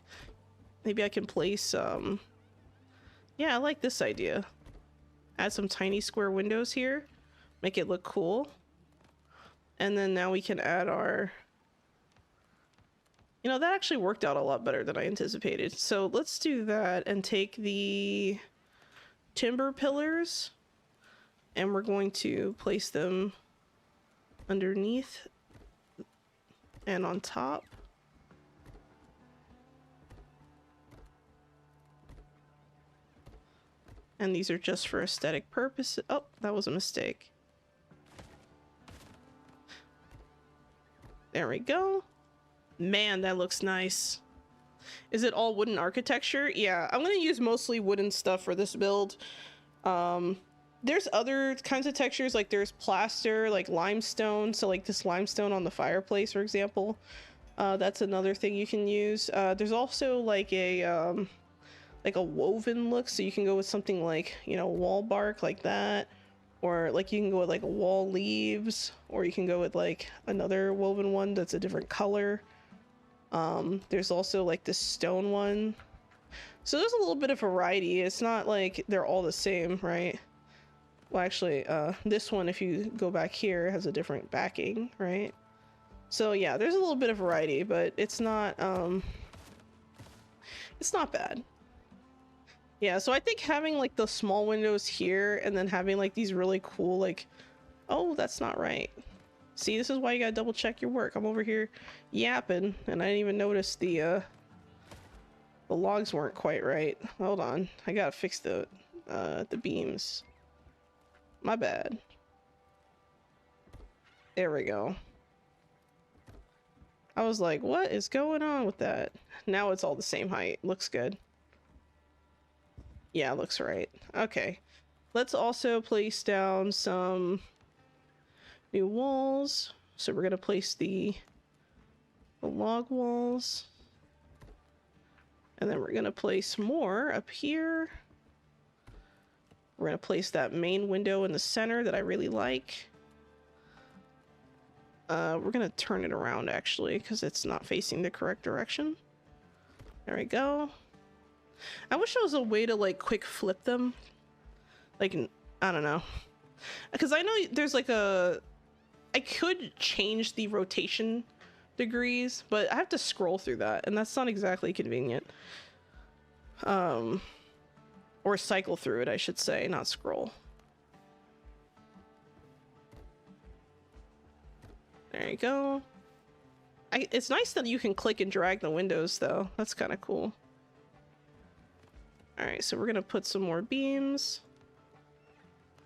Maybe I can place, yeah, I like this idea. Add some tiny square windows here, make it look cool. And then now we can add our, you know, that actually worked out a lot better than I anticipated. So let's do that and take the timber pillars and we're going to place them underneath and on top. And these are just for aesthetic purposes. Oh, that was a mistake. There we go. Man, that looks nice. Is it all wooden architecture? Yeah, I'm gonna use mostly wooden stuff for this build. There's other kinds of textures, like there's plaster, like limestone. So like this limestone on the fireplace, for example. That's another thing you can use. There's also like a woven look, so you can go with something like, you know, wall bark like that. Or like you can go with like wall leaves, or you can go with like another woven one that's a different color. There's also like this stone one. So there's a little bit of variety. It's not like they're all the same, right? Well, actually, this one, if you go back here, has a different backing, right? So yeah, there's a little bit of variety, but it's not bad. Yeah, so I think having like the small windows here and then having like these really cool like Oh, that's not right. See, this is why you gotta double check your work. I'm over here yapping and I didn't even notice the logs weren't quite right. Hold on. I gotta fix the beams. My bad. There we go. I was like, what is going on with that? Now it's all the same height. Looks good. Yeah, looks right. Okay. Let's also place down some new walls. So we're gonna place the log walls. And then we're gonna place more up here. We're gonna place that main window in the center that I really like. We're gonna turn it around actually, because it's not facing the correct direction. There we go. I wish there was a way to like quick flip them. Like, I don't know. Because I know there's like I could change the rotation degrees, but I have to scroll through that, and that's not exactly convenient. Or cycle through it, I should say, not scroll. There you go. It's nice that you can click and drag the windows, though. That's kind of cool. Alright, so we're gonna put some more beams.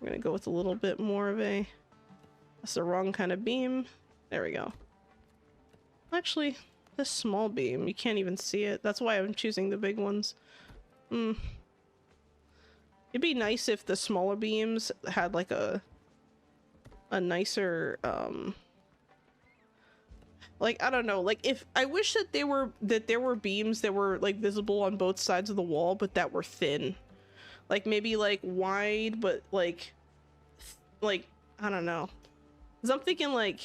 We're gonna go with a little bit more of a... That's the wrong kind of beam. There we go. Actually, this small beam, you can't even see it. That's why I'm choosing the big ones. It'd be nice if the smaller beams had like a nicer, like, I don't know, like if I wish that there were beams that were like visible on both sides of the wall, but that were thin. Like maybe like wide, but like I don't know. 'Cause I'm thinking like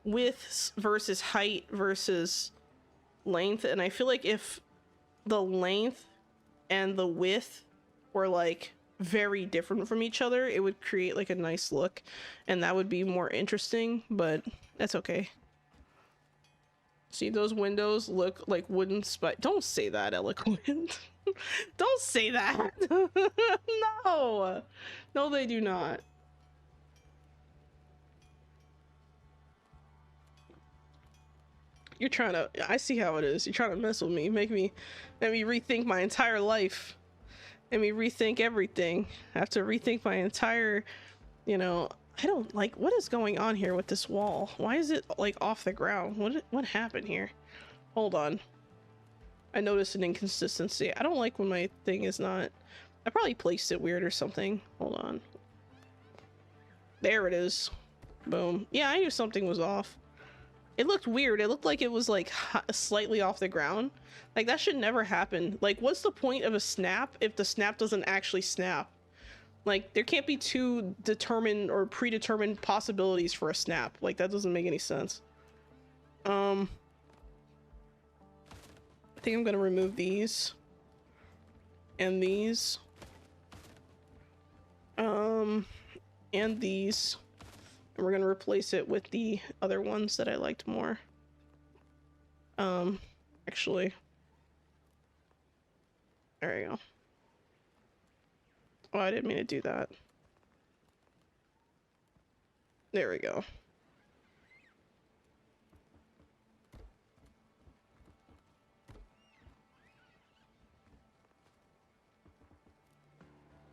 width versus height versus length, and I feel like if the length and the width were like very different from each other, it would create like a nice look, and that would be more interesting, but that's okay. See, those windows look like wooden spikes. Don't say that, Eloquent. Don't say that. No. No, they do not. You're trying to... I see how it is. You're trying to mess with me. Make me rethink my entire life. Make me rethink everything. I have to rethink my entire... You know... I don't like... What is going on here with this wall? Why is it, like, off the ground? What happened here? Hold on. I noticed an inconsistency. I don't like when my thing is not... I probably placed it weird or something. Hold on. There it is. Boom. Yeah, I knew something was off. It looked weird. It looked like it was like slightly off the ground. Like that should never happen. Like what's the point of a snap if the snap doesn't actually snap? Like there can't be two determined or predetermined possibilities for a snap. Like that doesn't make any sense. I think I'm gonna remove these and these and these. And we're gonna replace it with the other ones that I liked more. Actually. There we go. Oh, I didn't mean to do that. There we go.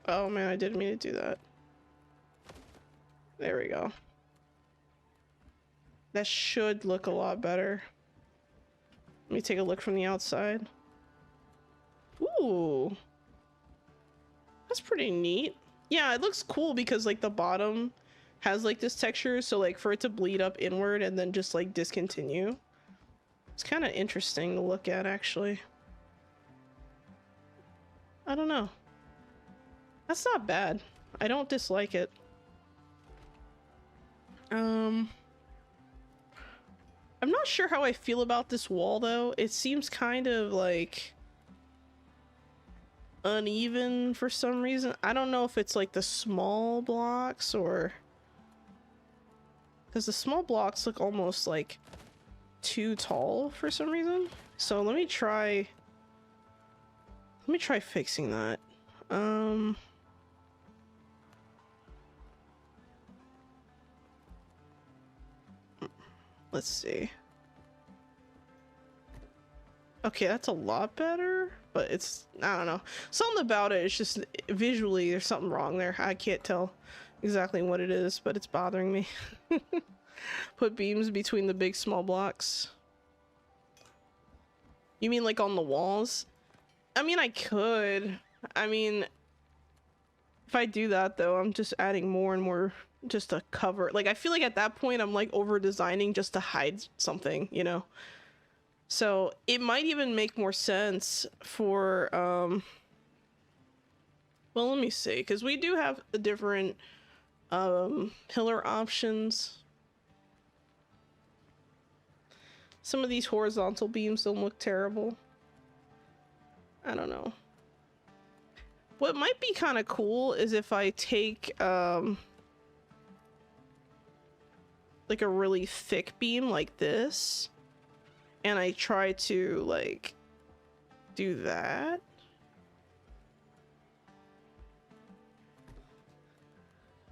Oh man, I didn't mean to do that. There we go. That should look a lot better. Let me take a look from the outside. Ooh. That's pretty neat. Yeah, it looks cool because like the bottom has like this texture, so like for it to bleed up inward and then just like discontinue. It's kind of interesting to look at actually. I don't know. That's not bad. I don't dislike it. I'm not sure how I feel about this wall though. It seems kind of like uneven for some reason. I don't know if it's like the small blocks or... Because the small blocks look almost like too tall for some reason. So let me try Let's see. Okay, that's a lot better, but it's, I don't know. Something about it, it's just visually there's something wrong there. I can't tell exactly what it is, but it's bothering me. Put beams between the big small blocks. You mean like on the walls? I mean, I could. I mean, if I do that though, I'm just adding more and more just to cover. Like, I feel like at that point I'm like over designing just to hide something, you know? So it might even make more sense for, well, let me see, because we do have the different pillar options. Some of these horizontal beams don't look terrible. I don't know. What might be kind of cool is if I take like a really thick beam like this and I try to like do that.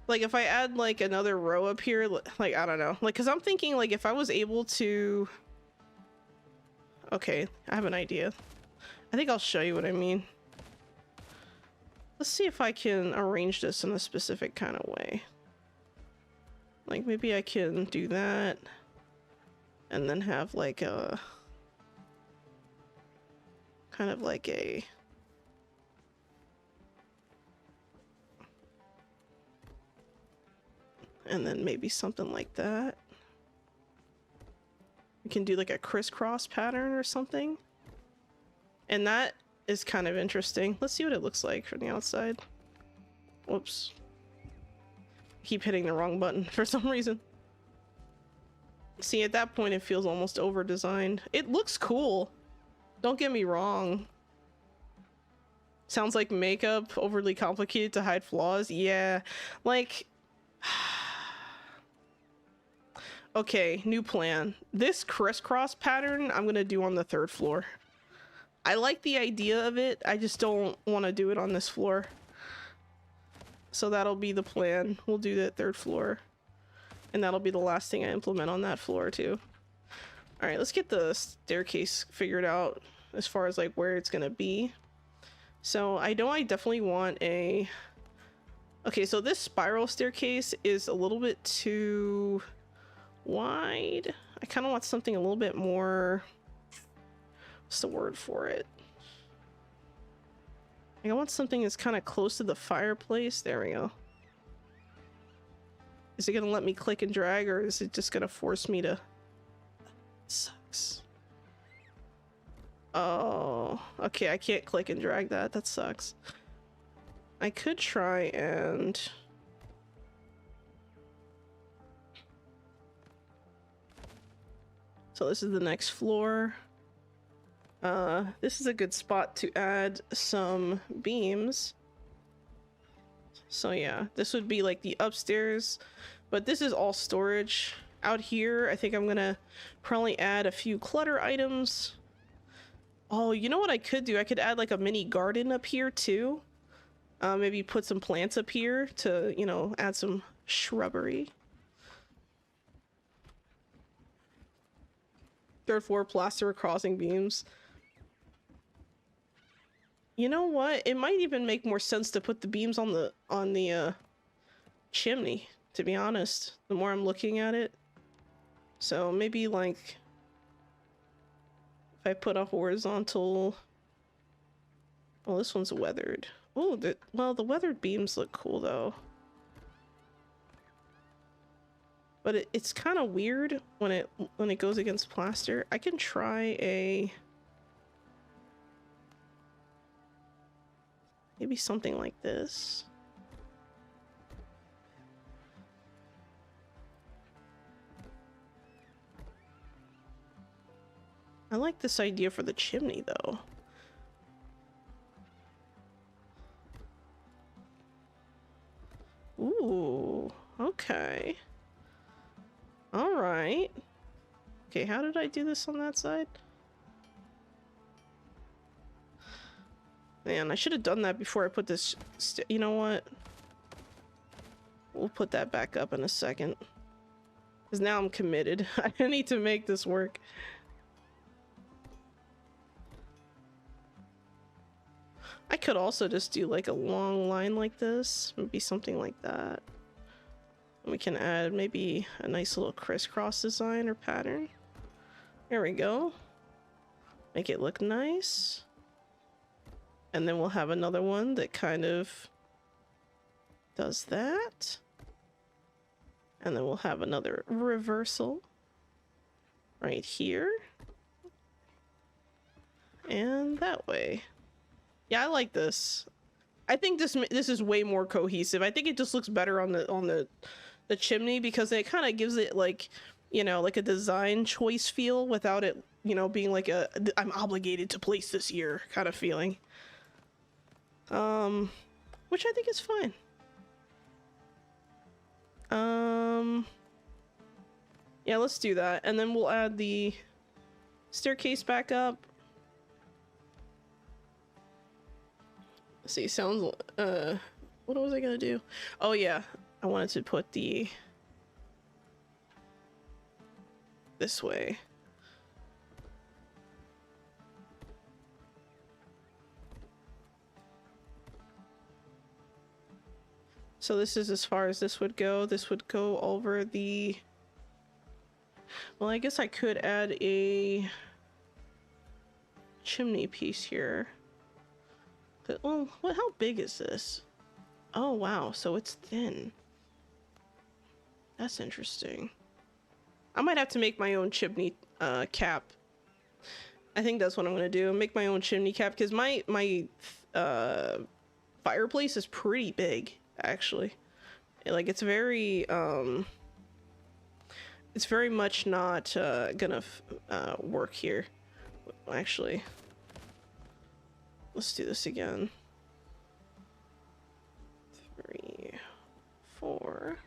Like if I add like another row up here, like I don't know, like because I'm thinking like if I was able to, okay, I have an idea. I think I'll show you what I mean. Let's see if I can arrange this in a specific kind of way. Like maybe I can do that and then have like a kind of like a and then maybe something like that. We can do like a crisscross pattern or something. And that is kind of interesting. Let's see what it looks like from the outside. Whoops. Keep hitting the wrong button for some reason. See, at that point it feels almost over designed. It looks cool. Don't get me wrong. Sounds like makeup, overly complicated to hide flaws. Yeah, like okay, new plan. This crisscross pattern I'm gonna do on the 3rd floor. I like the idea of it, I just don't want to do it on this floor. So that'll be the plan. We'll do that 3rd floor. And that'll be the last thing I implement on that floor too. Alright, let's get the staircase figured out as far as like where it's gonna be. So I know I definitely want a... Okay, so this spiral staircase is a little bit too wide. I kind of want something a little bit more... What's the word for it? I want something that's kind of close to the fireplace. There we go. Is it gonna let me click and drag, or is it just gonna force me to... It sucks. Oh, okay, I can't click and drag that. That sucks. I could try and... So this is the next floor. This is a good spot to add some beams. So yeah, this would be like the upstairs, but this is all storage. Out here, I think I'm gonna probably add a few clutter items. Oh, you know what I could do? I could add like a mini garden up here too. Maybe put some plants up here to, you know, add some shrubbery. 3rd floor plaster crossing beams. You know what? It might even make more sense to put the beams on the chimney, to be honest, the more I'm looking at it. So maybe like if I put a horizontal... Well, this one's weathered. Oh, well, the weathered beams look cool though. But it's kind of weird when it goes against plaster. I can try a... Maybe something like this. I like this idea for the chimney though. Ooh, okay. All right. Okay, how did I do this on that side? Man, I should have done that before I put this... You know what? We'll put that back up in a second. Because now I'm committed. I need to make this work. I could also just do like a long line like this. Maybe something like that. And we can add maybe a nice little crisscross design or pattern. There we go. Make it look nice. And then we'll have another one that kind of does that. And then we'll have another reversal right here. And that way. Yeah, I like this. I think this is way more cohesive. I think it just looks better on the chimney because it kind of gives it like, you know, like a design choice feel without it, you know, being like a I'm obligated to place this here kind of feeling. Which I think is fine. Yeah, let's do that. And then we'll add the staircase back up. Let's see, sounds, what was I gonna do? Oh yeah, I wanted to put the, this way. So this is as far as this would go. This would go over the... Well, I guess I could add a chimney piece here. Well, how big is this? Oh, wow. So it's thin. That's interesting. I might have to make my own chimney cap. I think that's what I'm going to do. Make my own chimney cap because my fireplace is pretty big. Actually, like it's very much not gonna work here. Actually, let's do this again. 3, 4.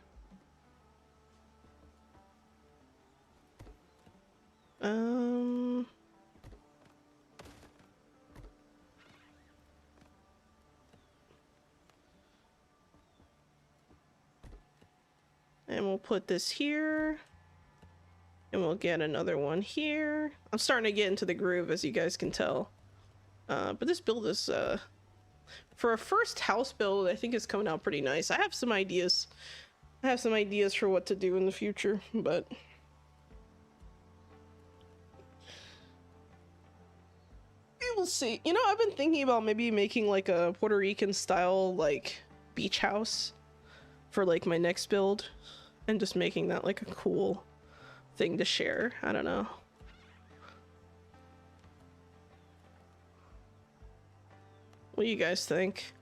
And we'll put this here. And we'll get another one here. I'm starting to get into the groove, as you guys can tell. But this build is, for a first house build, I think it's coming out pretty nice. I have some ideas. I have some ideas for what to do in the future, but... we'll see. You know, I've been thinking about maybe making like a Puerto Rican style, like, beach house for like my next build. And just making that like a cool thing to share. I don't know. What do you guys think?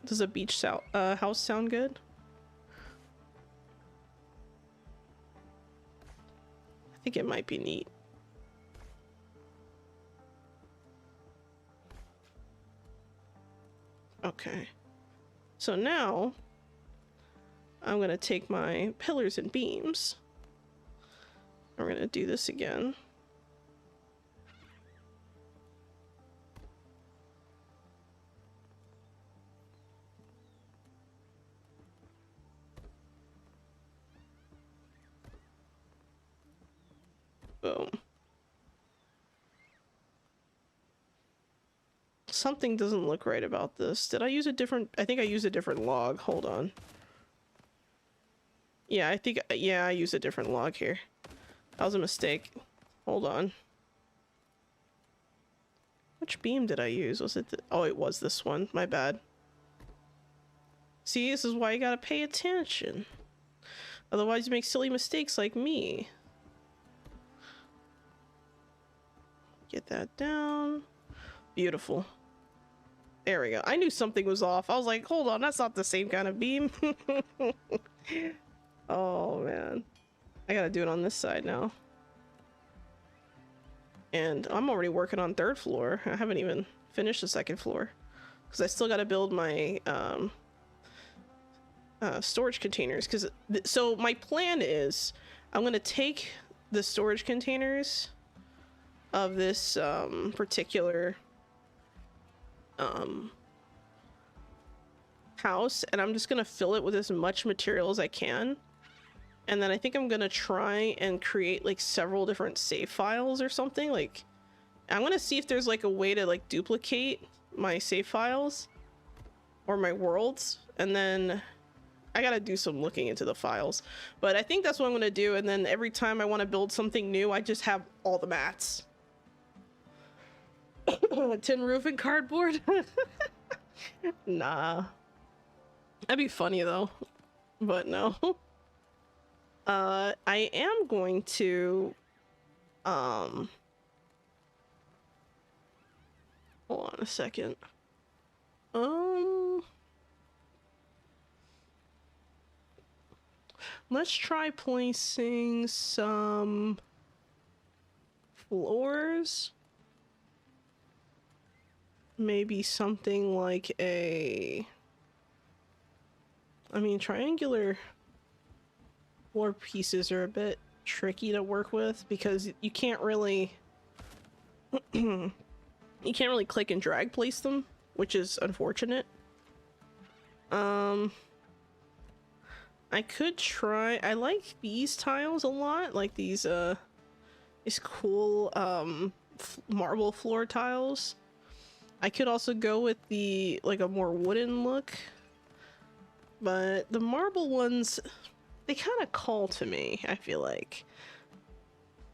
Does a beach house sound good? I think it might be neat. Okay. So now I'm gonna take my pillars and beams. We're gonna do this again. Boom. Something doesn't look right about this. Did I use a different... I think I used a different log. Hold on. Yeah, I think... yeah, I used a different log here. That was a mistake. Hold on. Which beam did I use? Was it... oh, it was this one. My bad. See, this is why you gotta pay attention. Otherwise you make silly mistakes like me. Get that down. Beautiful. There we go. I knew something was off. I was like, hold on, that's not the same kind of beam. Oh, man. I gotta do it on this side now. And I'm already working on 3rd floor. I haven't even finished the 2nd floor. Because I still gotta build my storage containers. So my plan is, I'm gonna take the storage containers of this particular house, and I'm just gonna fill it with as much material as I can, And then I think I'm gonna try and create like several different save files or something. Like, I'm gonna see if there's like a way to like duplicate my save files or my worlds, and then I gotta do some looking into the files. But I think that's what I'm gonna do, and then every time I want to build something new, I just have all the mats. Tin roof and cardboard? Nah. That'd be funny though, but no. I am going to, hold on a second. Let's try placing some floors. Maybe something like a, I mean, triangular floor pieces are a bit tricky to work with because you can't really you can't really click and drag place them, which is unfortunate. I could try, I like these tiles a lot, like these cool marble floor tiles. I could also go with the like a more wooden look, but the marble ones, they kind of call to me, I feel like.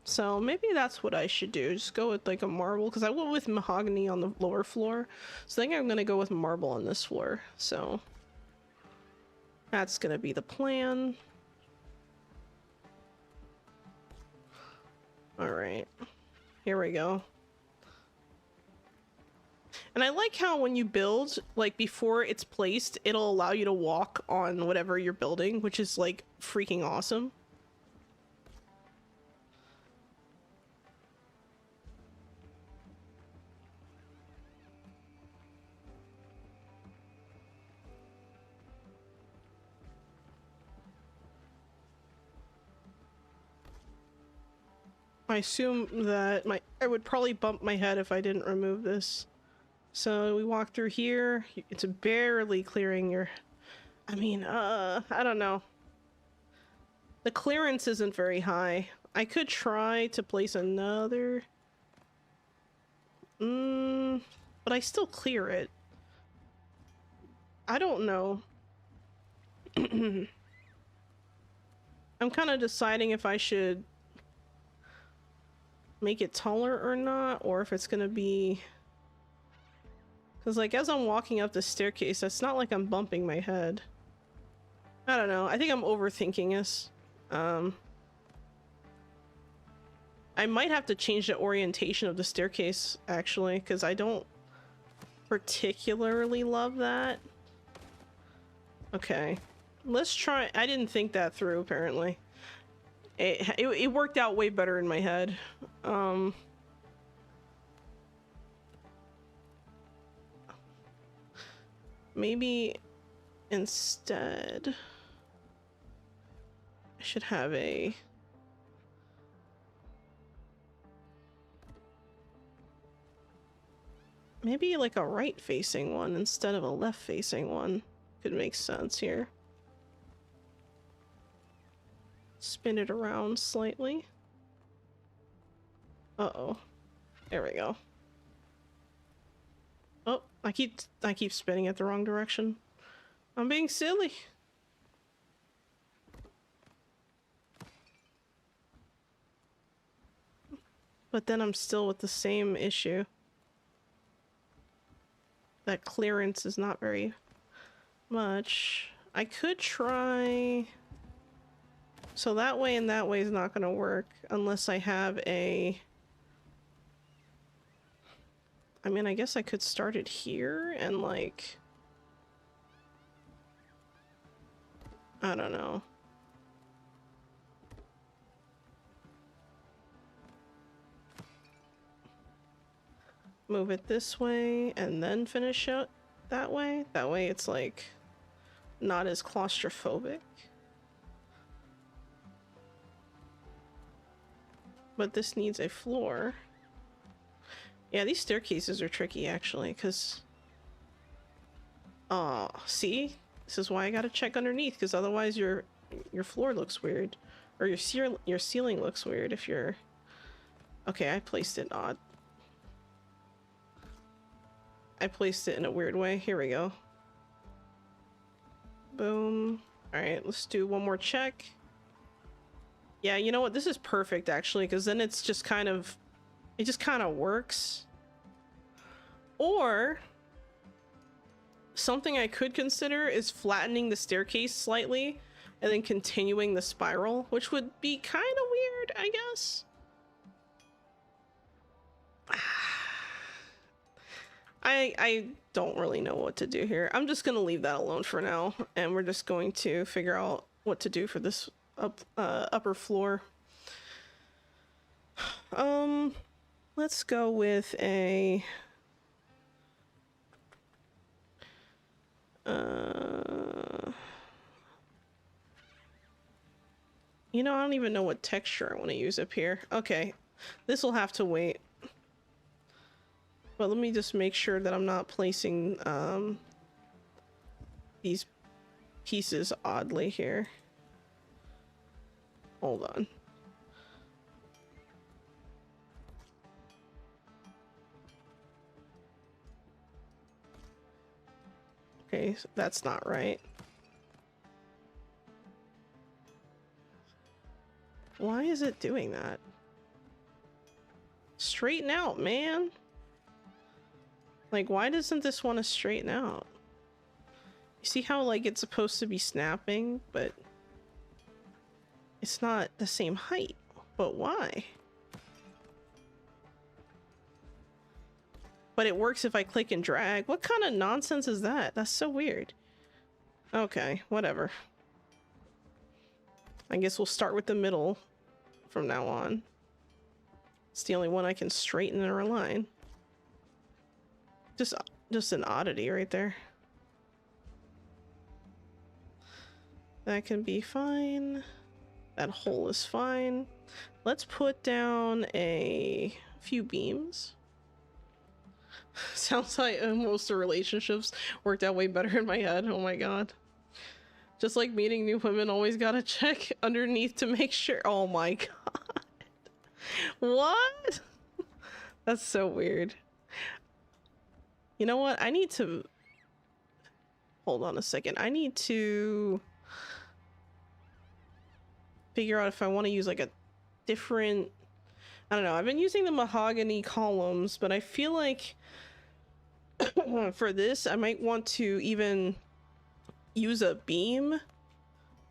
So maybe that's what I should do, just go with like a marble, because I went with mahogany on the lower floor, so I think I'm gonna go with marble on this floor. So that's gonna be the plan. All right, here we go. And I like how when you build, like before it's placed, it'll allow you to walk on whatever you're building, which is like freaking awesome. I assume that I would probably bump my head if I didn't remove this. So we walk through here. It's barely clearing your, I mean, I don't know. The clearance isn't very high. I could try to place another. But I still clear it. I don't know. I'm kind of deciding if I should make it taller or not, or if it's gonna be, because like as I'm walking up the staircase, it's not like I'm bumping my head. I don't know, I think I'm overthinking this. I might have to change the orientation of the staircase actually, because I don't particularly love that. Okay, let's try. I didn't think that through apparently. It worked out way better in my head. Maybe instead I should have a, maybe like a right facing one instead of a left facing one. Could make sense here. Spin it around slightly. Uh-oh. There we go. Oh, I keep spinning it the wrong direction. I'm being silly. But then I'm still with the same issue. That clearance is not very much. I could try, so that way and that way is not gonna work unless I have a, I mean, I guess I could start it here and like, I don't know. Move it this way and then finish it that way. That way it's like not as claustrophobic. But this needs a floor. Yeah, these staircases are tricky actually, because see? This is why I gotta check underneath, because otherwise you're your floor looks weird, or your ceiling looks weird if you're. Okay, I placed it odd. I placed it in a weird way. Here we go. Boom. All right, let's do one more check. Yeah, you know what? This is perfect actually, because then it's just kind of, it just kind of works. Or something I could consider is flattening the staircase slightly and then continuing the spiral, which would be kind of weird, I guess. I don't really know what to do here. I'm just gonna leave that alone for now, and we're just going to figure out what to do for this upper floor. Let's go with a you know, I don't even know what texture I want to use up here. Okay, this will have to wait. But let me just make sure that I'm not placing these pieces oddly here. Hold on. Okay, so that's not right. Why is it doing that? Straighten out, man. Like, why doesn't this want to straighten out? You see how, like, it's supposed to be snapping, but it's not the same height. But why? But it works if I click and drag. What kind of nonsense is that? That's so weird. Okay, whatever. I guess we'll start with the middle from now on. It's the only one I can straighten or align. Just an oddity right there. That can be fine. That hole is fine. Let's put down a few beams. Sounds like most of relationships worked out way better in my head. Oh my god. Just like meeting new women, always gotta check underneath to make sure. Oh my god. What? That's so weird. You know what? I need to... Hold on a second. I need to figure out if I want to use like a different... I don't know. I've been using the mahogany columns, but I feel like for this, I might want to even use a beam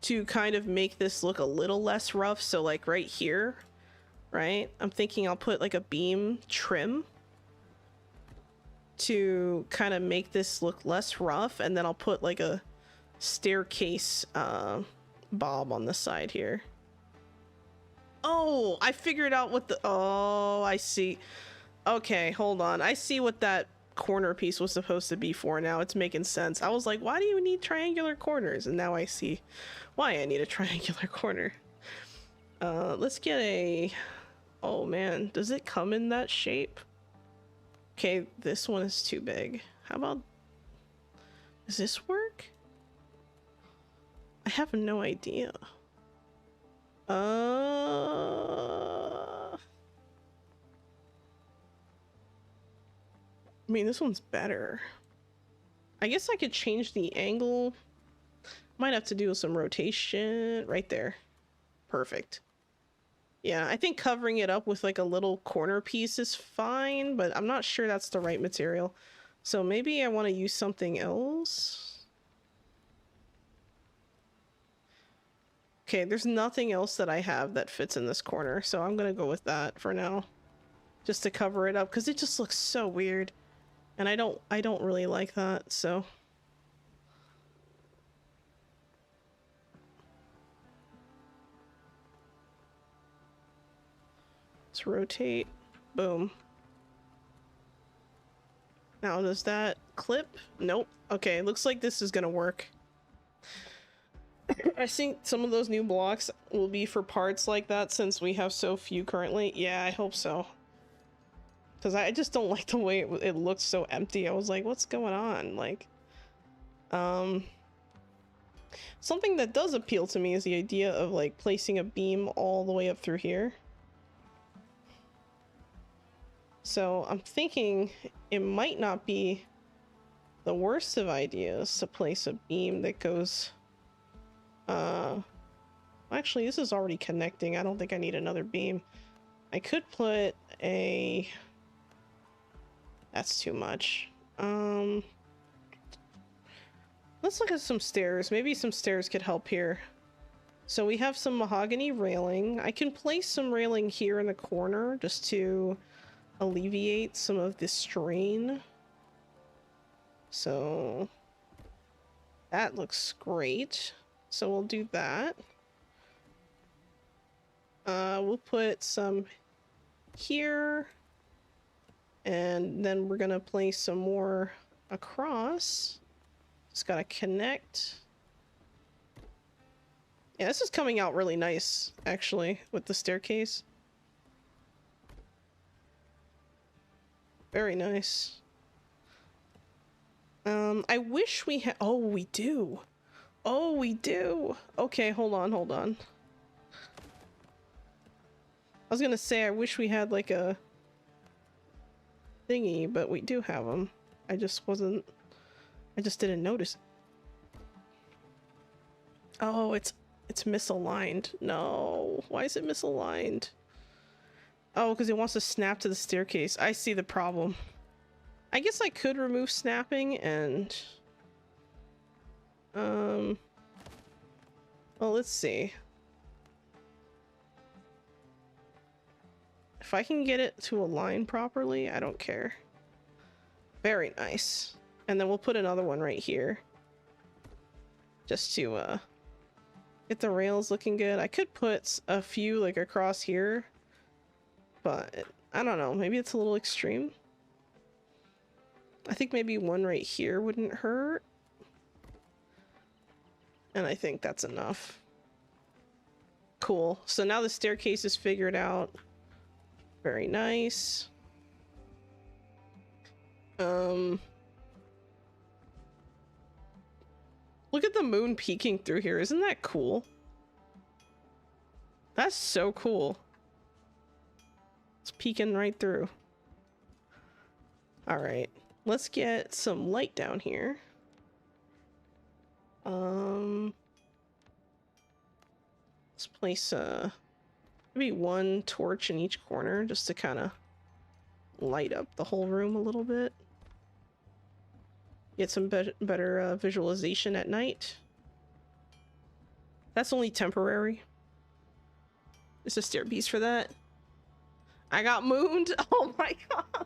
to kind of make this look a little less rough. So like right here, right? I'm thinking I'll put like a beam trim to kind of make this look less rough, and then I'll put like a staircase bob on the side here. Oh, I figured out what the... Oh, I see. Okay, hold on. I see what that corner piece was supposed to be for now. It's making sense. I was like, why do you need triangular corners? And now I see why I need a triangular corner. Let's get a... Oh man, does it come in that shape? Okay, this one is too big. How about... Does this work? I have no idea. I mean, this one's better. I guess I could change the angle. Might have to do some rotation right there. Perfect. Yeah, I think covering it up with like a little corner piece is fine, but I'm not sure that's the right material. So maybe I want to use something else. Okay, there's nothing else that I have that fits in this corner, so I'm gonna go with that for now. Just to cover it up, because it just looks so weird. And I don't really like that, so... Let's rotate. Boom. Now, does that clip? Nope. Okay, looks like this is gonna work. I think some of those new blocks will be for parts like that since we have so few currently. Yeah, I hope so. Because I just don't like the way it looks so empty. I was like, what's going on? Like, Something that does appeal to me is the idea of like placing a beam all the way up through here. So I'm thinking it might not be the worst of ideas to place a beam that goes, actually this is already connecting. I don't think I need another beam. I could put a, that's too much. Let's look at some stairs. Maybe some stairs could help here. So we have some mahogany railing. I can place some railing here in the corner just to alleviate some of the strain. So that looks great. So we'll do that. We'll put some here, and then we're gonna place some more across. Just gotta connect. Yeah, this is coming out really nice, actually, with the staircase. Very nice. I wish we had... Oh, we do. Oh, we do. Okay, hold on, hold on. I was gonna say, I wish we had, like, a thingy, but we do have them. I just didn't notice. Oh, it's misaligned. No. Why is it misaligned? Oh, because it wants to snap to the staircase. I see the problem. I guess I could remove snapping and... Well, let's see. If I can get it to align properly, I don't care. Very nice. And then we'll put another one right here. Just to, get the rails looking good. I could put a few, like, across here. But, I don't know. Maybe it's a little extreme. I think maybe one right here wouldn't hurt. And I think that's enough. Cool. So now the staircase is figured out. Very nice. Look at the moon peeking through here. Isn't that cool? That's so cool. It's peeking right through. All right. Let's get some light down here. Let's place maybe one torch in each corner just to kind of light up the whole room a little bit. Get some better visualization at night. That's only temporary. There's a stairpiece for that. I got mooned. Oh my god.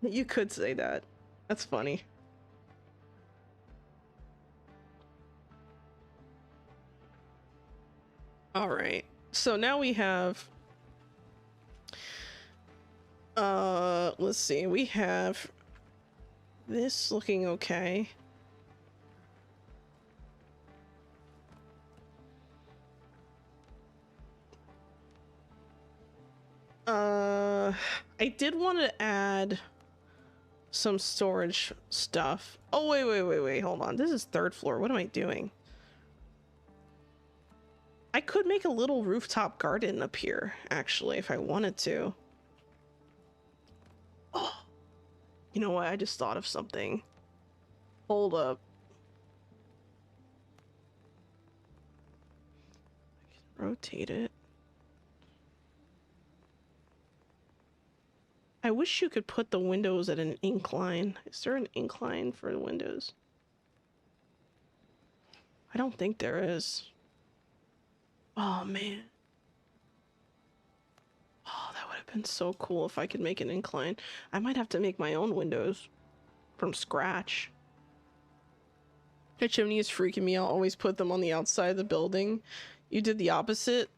You could say that. That's funny. All right. So now we have let's see. We have this looking okay. I did want to add some storage stuff. Oh, wait, hold on. This is third floor. What am I doing? I could make a little rooftop garden up here, actually, if I wanted to. Oh, you know what? I just thought of something. Hold up. I can rotate it. I wish you could put the windows at an incline. Is there an incline for the windows? I don't think there is. Oh, man. Oh, that would have been so cool if I could make an incline. I might have to make my own windows from scratch. The chimney is freaking me out. Always put them on the outside of the building. You did the opposite.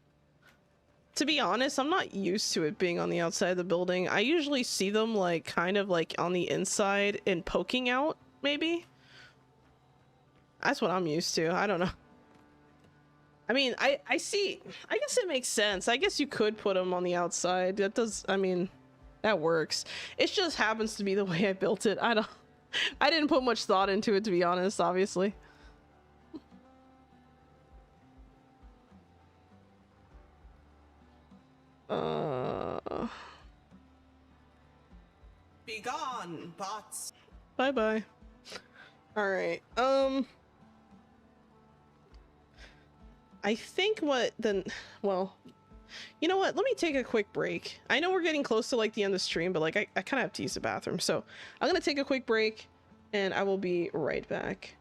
To be honest, I'm not used to it being on the outside of the building. I usually see them like kind of like on the inside and poking out, maybe. That's what I'm used to. I don't know. I mean, I see. I guess it makes sense. I guess you could put them on the outside. That does, I mean, that works. It just happens to be the way I built it. I don't, I didn't put much thought into it, to be honest, obviously. Be gone, bots. Bye-bye. Alright, I think well, you know what? Let me take a quick break. I know we're getting close to like the end of the stream, but like I kind of have to use the bathroom. So I'm gonna take a quick break and I will be right back.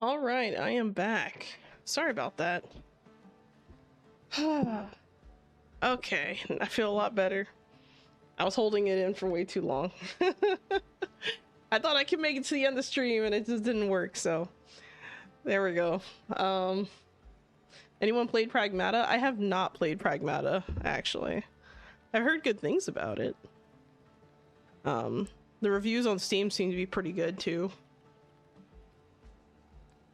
All right, I am back. Sorry about that. Okay, I feel a lot better. I was holding it in for way too long. I thought I could make it to the end of the stream and it just didn't work, so there we go. Anyone played Pragmata? I have not played Pragmata, actually. I've heard good things about it. The reviews on Steam seem to be pretty good too.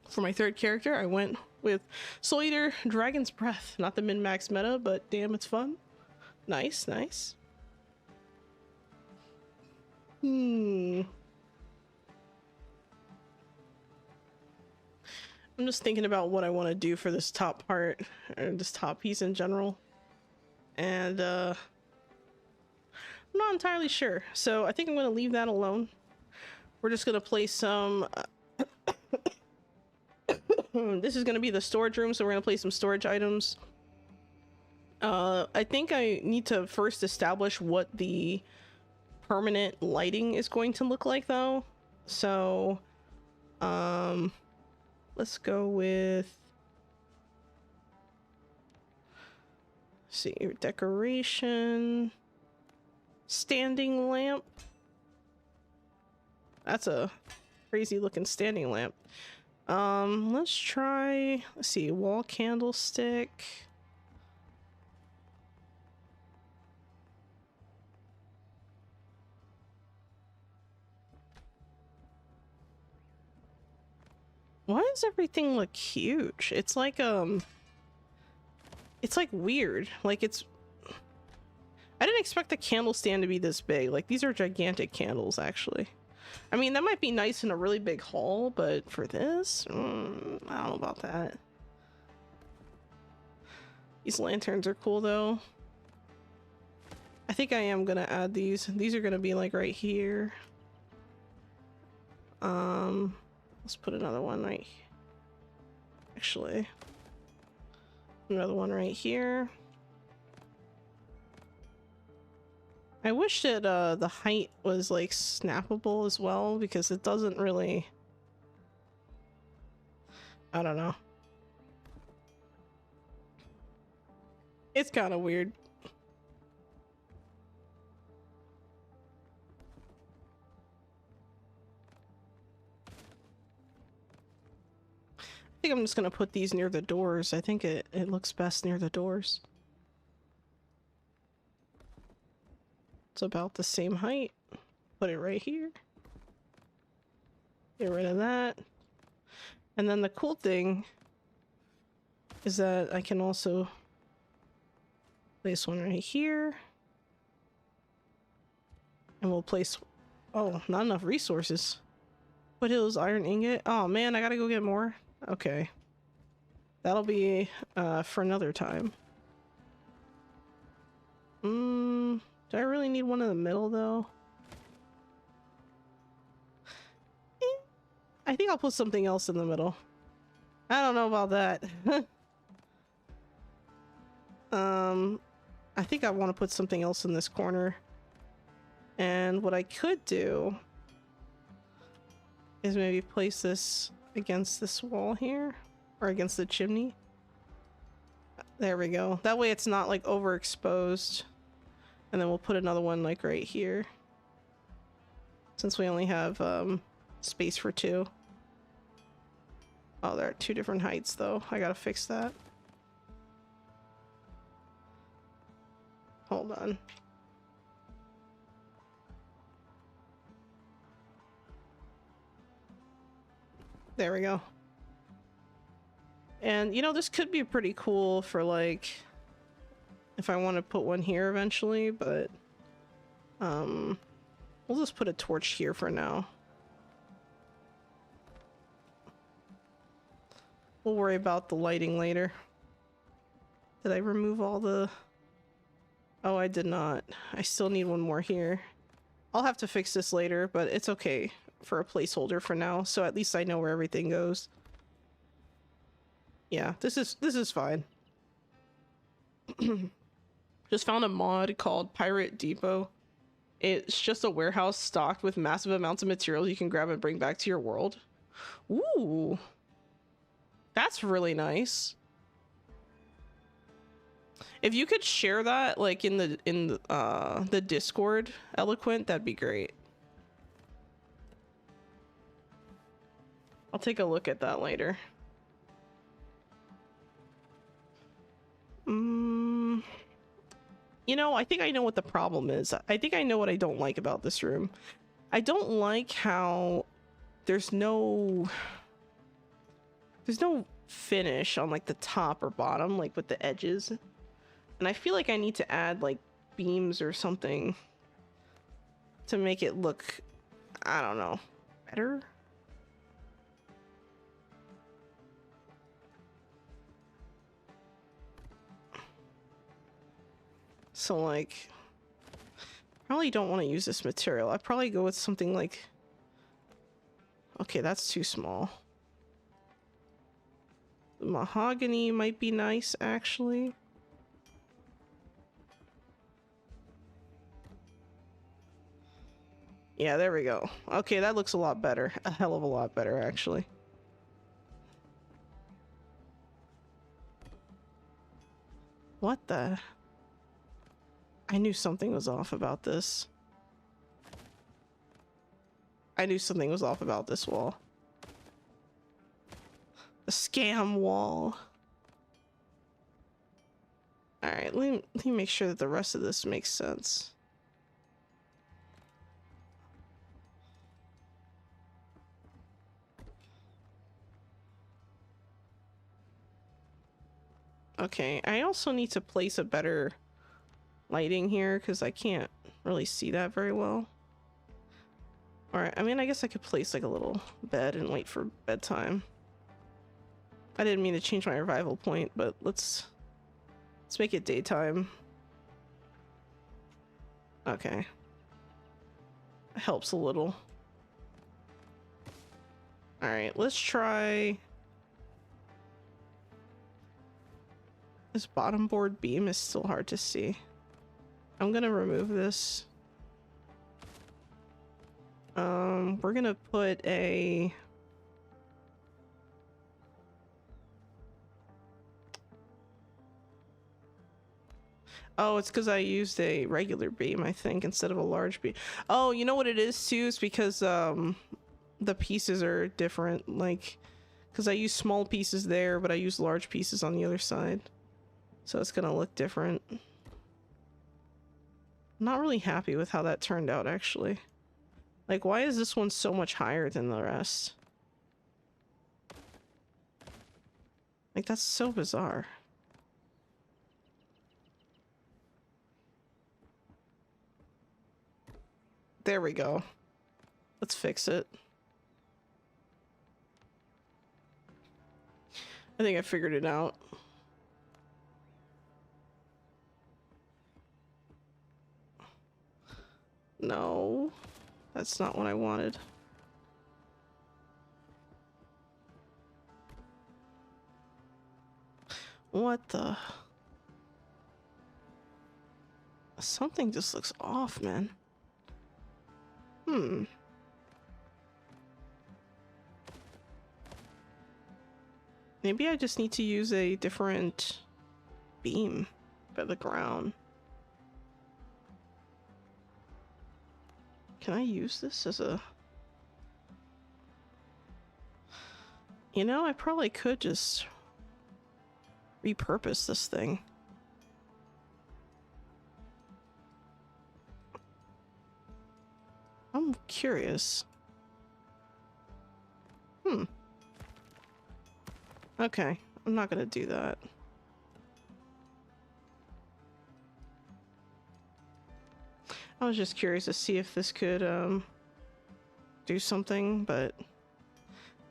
For my third character, I went with Soul Eater Dragon's Breath. Not the min-max meta, but damn, it's fun. Nice, nice. I'm just thinking about what I want to do for this top part, or this top piece in general. And, I'm not entirely sure. So I think I'm going to leave that alone. We're just going to play some... this is going to be the storage room, so we're going to play some storage items. I think I need to first establish what the permanent lighting is going to look like, though. So, let's go with... Let's see, decoration... Standing lamp. That's a crazy looking standing lamp. Let's try, let's see, wall candlestick. Why does everything look huge? It's like weird. Like I didn't expect the candle stand to be this big. Like, these are gigantic candles, actually. I mean, that might be nice in a really big hall, but for this, I don't know about that. These lanterns are cool, though. I think I am gonna add these. These are gonna be, like, right here. Let's put another one right here. Actually, another one right here. I wish that the height was like snappable as well, because it doesn't really, I don't know. It's kind of weird. I think I'm just gonna put these near the doors. I think it looks best near the doors. It's about the same height. Put it right here. Get rid of that. And then the cool thing is that I can also place one right here. And we'll place... Oh, not enough resources. Foothills iron ingot. Oh man, I gotta go get more. Okay. That'll be for another time. Do I really need one in the middle, though? I think I'll put something else in the middle. I don't know about that. I think I want to put something else in this corner. And what I could do is maybe place this against this wall here, or against the chimney. There we go. That way it's not like overexposed. And then we'll put another one like right here, since we only have space for two. Oh, they're at two different heights though. I gotta fix that. Hold on. There we go. And you know, this could be pretty cool for like, if I want to put one here eventually, but we'll just put a torch here for now. We'll worry about the lighting later. Did I remove all the... Oh, I did not. I still need one more here. I'll have to fix this later, but it's okay for a placeholder for now, so at least I know where everything goes. Yeah, this is fine. Just found a mod called Pirate Depot. It's just a warehouse stocked with massive amounts of materials you can grab and bring back to your world. Ooh. That's really nice. If you could share that like in the Discord, Eloquent, that'd be great. I'll take a look at that later. You know, I think I know what the problem is. I think I know what I don't like about this room. I don't like how there's no finish on like the top or bottom, like with the edges. And I feel like I need to add like beams or something to make it look, I don't know, better. So like, probably don't want to use this material. I'd probably go with something like, okay, that's too small. The mahogany might be nice, actually. Yeah, there we go. Okay, that looks a lot better. A hell of a lot better, actually. What the? I knew something was off about this. I knew something was off about this wall. The scam wall. Alright, let me make sure that the rest of this makes sense. Okay, I also need to place a better lighting here because I can't really see that very well. Alright, I mean, I guess I could place like a little bed and wait for bedtime. I didn't mean to change my revival point, but let's make it daytime. Okay. Helps a little. Alright, let's try... This bottom board beam is still hard to see. I'm gonna remove this. We're gonna put a... Oh, it's because I used a regular beam, I think, instead of a large beam. Oh, you know what it is too? It's because the pieces are different. Like, because I use small pieces there, but I use large pieces on the other side. So it's gonna look different. Not really happy with how that turned out, actually. Like, why is this one so much higher than the rest? Like, that's so bizarre. There we go. Let's fix it. I think I figured it out. No, that's not what I wanted. What the? Something just looks off, man. Maybe I just need to use a different beam for the ground. Can I use this as a... You know, I probably could just repurpose this thing. I'm curious. Okay, I'm not gonna do that. I was just curious to see if this could do something, but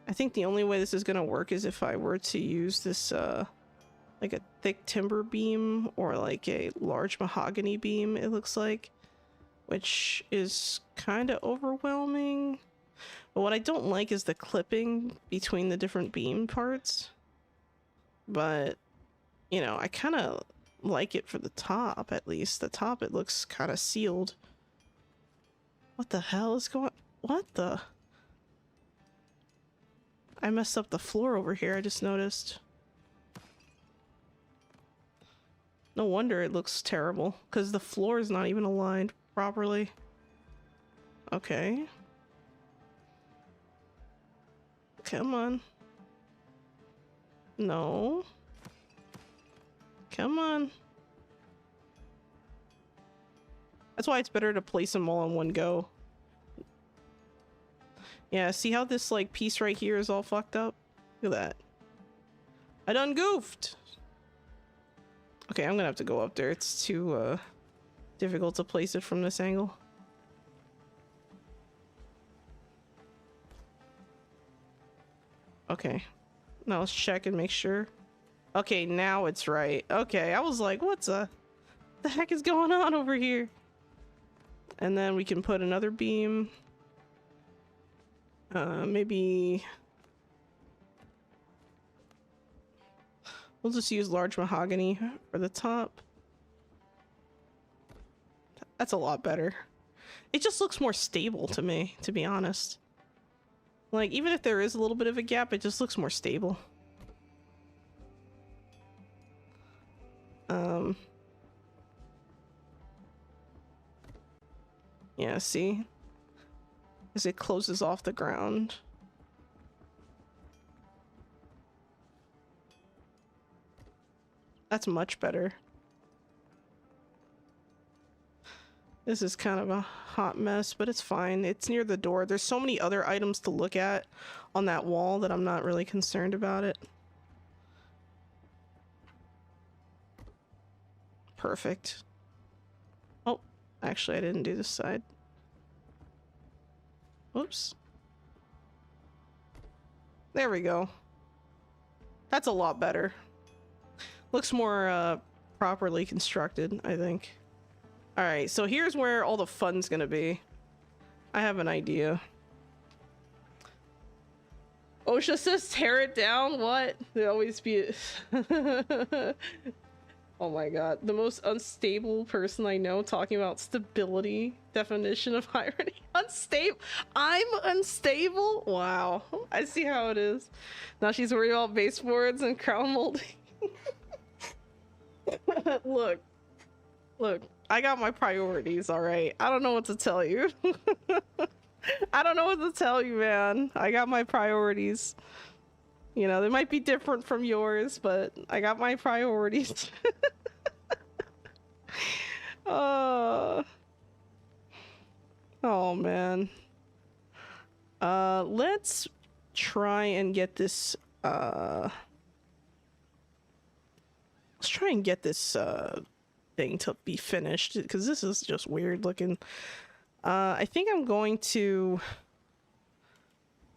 I think the only way this is gonna work is if I were to use this like a thick timber beam or like a large mahogany beam, it looks like, which is kind of overwhelming. But what I don't like is the clipping between the different beam parts. But, you know, I kind of like it for the top, at least. The top, it looks kind of sealed. What the hell is going... What the... I messed up the floor over here, I just noticed. No wonder it looks terrible, because the floor is not even aligned properly. Okay. Come on. No. Come on. That's why it's better to place them all in one go. Yeah, see how this like piece right here is all fucked up? Look at that. I done goofed! Okay, I'm gonna have to go up there. It's too difficult to place it from this angle. Okay. Now let's check and make sure. Okay, now it's right. Okay, I was like, what's the heck is going on over here? And then we can put another beam. Maybe we'll just use large mahogany for the top. That's a lot better. It just looks more stable to me, to be honest. Like, even if there is a little bit of a gap, it just looks more stable. Yeah, see? As it closes off the ground. That's much better. This is kind of a hot mess, but it's fine. It's near the door. There's so many other items to look at on that wall that I'm not really concerned about it. Perfect. Oh, actually I didn't do this side. Whoops. There we go. That's a lot better. Looks more properly constructed, I think. Alright, so here's where all the fun's gonna be. I have an idea. OSHA says tear it down? What? There always be Oh my god. The most unstable person I know talking about stability. Definition of irony. Unstable? I'm unstable? Wow. I see how it is. Now she's worried about baseboards and crown molding. Look. Look. I got my priorities, alright? I don't know what to tell you. I don't know what to tell you, man. I got my priorities. You know, they might be different from yours, but I got my priorities. Oh man. Let's try and get this let's try and get this thing to be finished, because this is just weird looking. I think I'm going to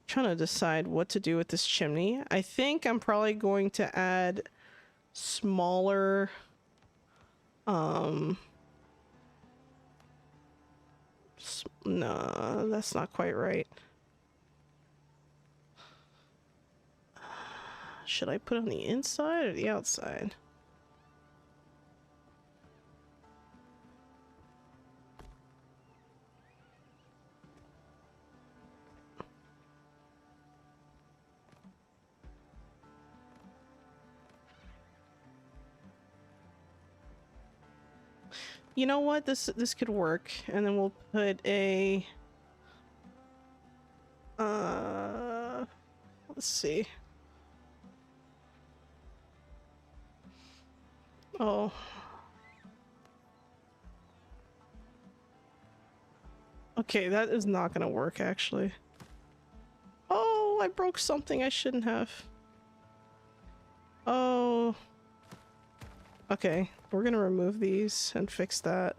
trying to decide what to do with this chimney. I think I'm probably going to add smaller no, that's not quite right. Should I put it on the inside or the outside? You know what? This could work, and then we'll put a let's see. Oh. Okay, that is not gonna work actually. Oh, I broke something I shouldn't have. Oh. Okay, we're gonna remove these and fix that.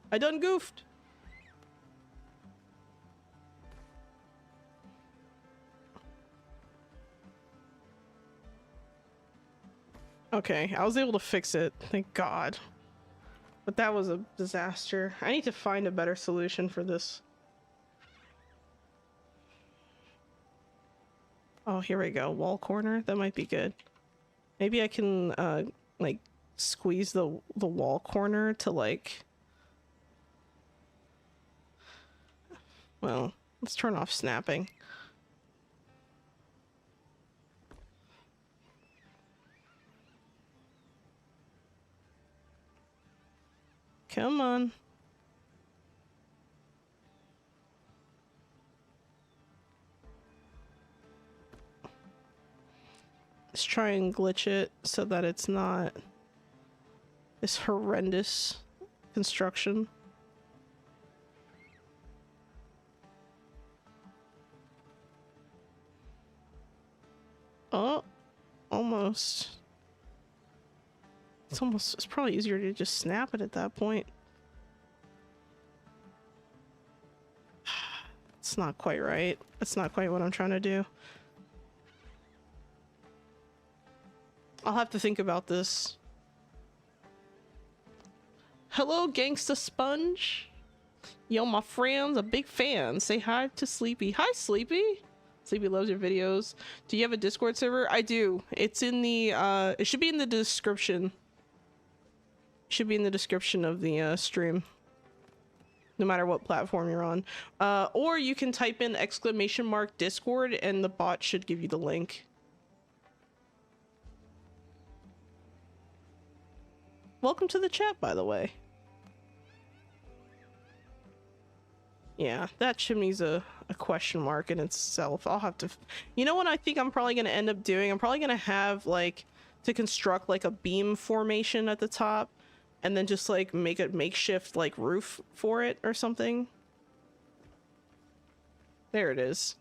I done goofed! Okay, I was able to fix it, thank God. But that was a disaster. I need to find a better solution for this. Oh, here we go. Wall corner? That might be good. Maybe I can, like, squeeze the wall corner to, like... Well, let's turn off snapping. Come on. Let's try and glitch it so that it's not this horrendous construction. Oh, almost. It's probably easier to just snap it at that point. It's not quite right. That's not quite what I'm trying to do. I'll have to think about this. Hello, Gangsta Sponge. Yo, my friends, a big fan. Say hi to Sleepy. Hi, Sleepy. Sleepy loves your videos. Do you have a Discord server? I do. It's in the, it should be in the description. Should be in the description of the stream. No matter what platform you're on. Or you can type in !Discord and the bot should give you the link. Welcome to the chat, by the way. Yeah, that chimney's a question mark in itself. I'll have to... You know what I think I'm probably going to end up doing? I'm probably going to have, like, to construct, like, a beam formation at the top. And then just, like, make a makeshift, like, roof for it or something. There it is.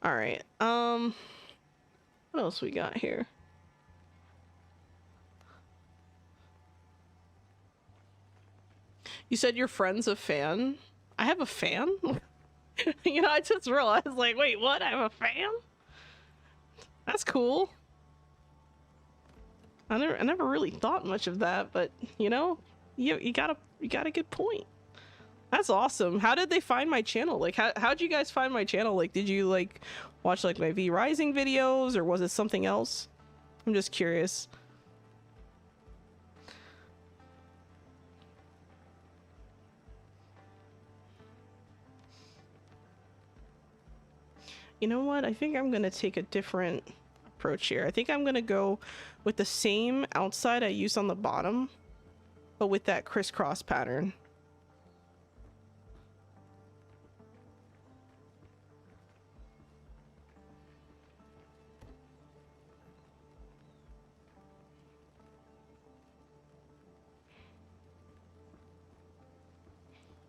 Alright, what else we got here? You said your friend's a fan? I have a fan? You know, I just realized, like, wait, what? I have a fan? That's cool. I never really thought much of that, but you know, you got a good point. That's awesome. How did they find my channel? Like, how'd you guys find my channel? Like, did you like watch like my V Rising videos, or was it something else? I'm just curious. You know what? I think I'm gonna take a different approach here. I think I'm gonna go with the same outside I used on the bottom, but with that crisscross pattern.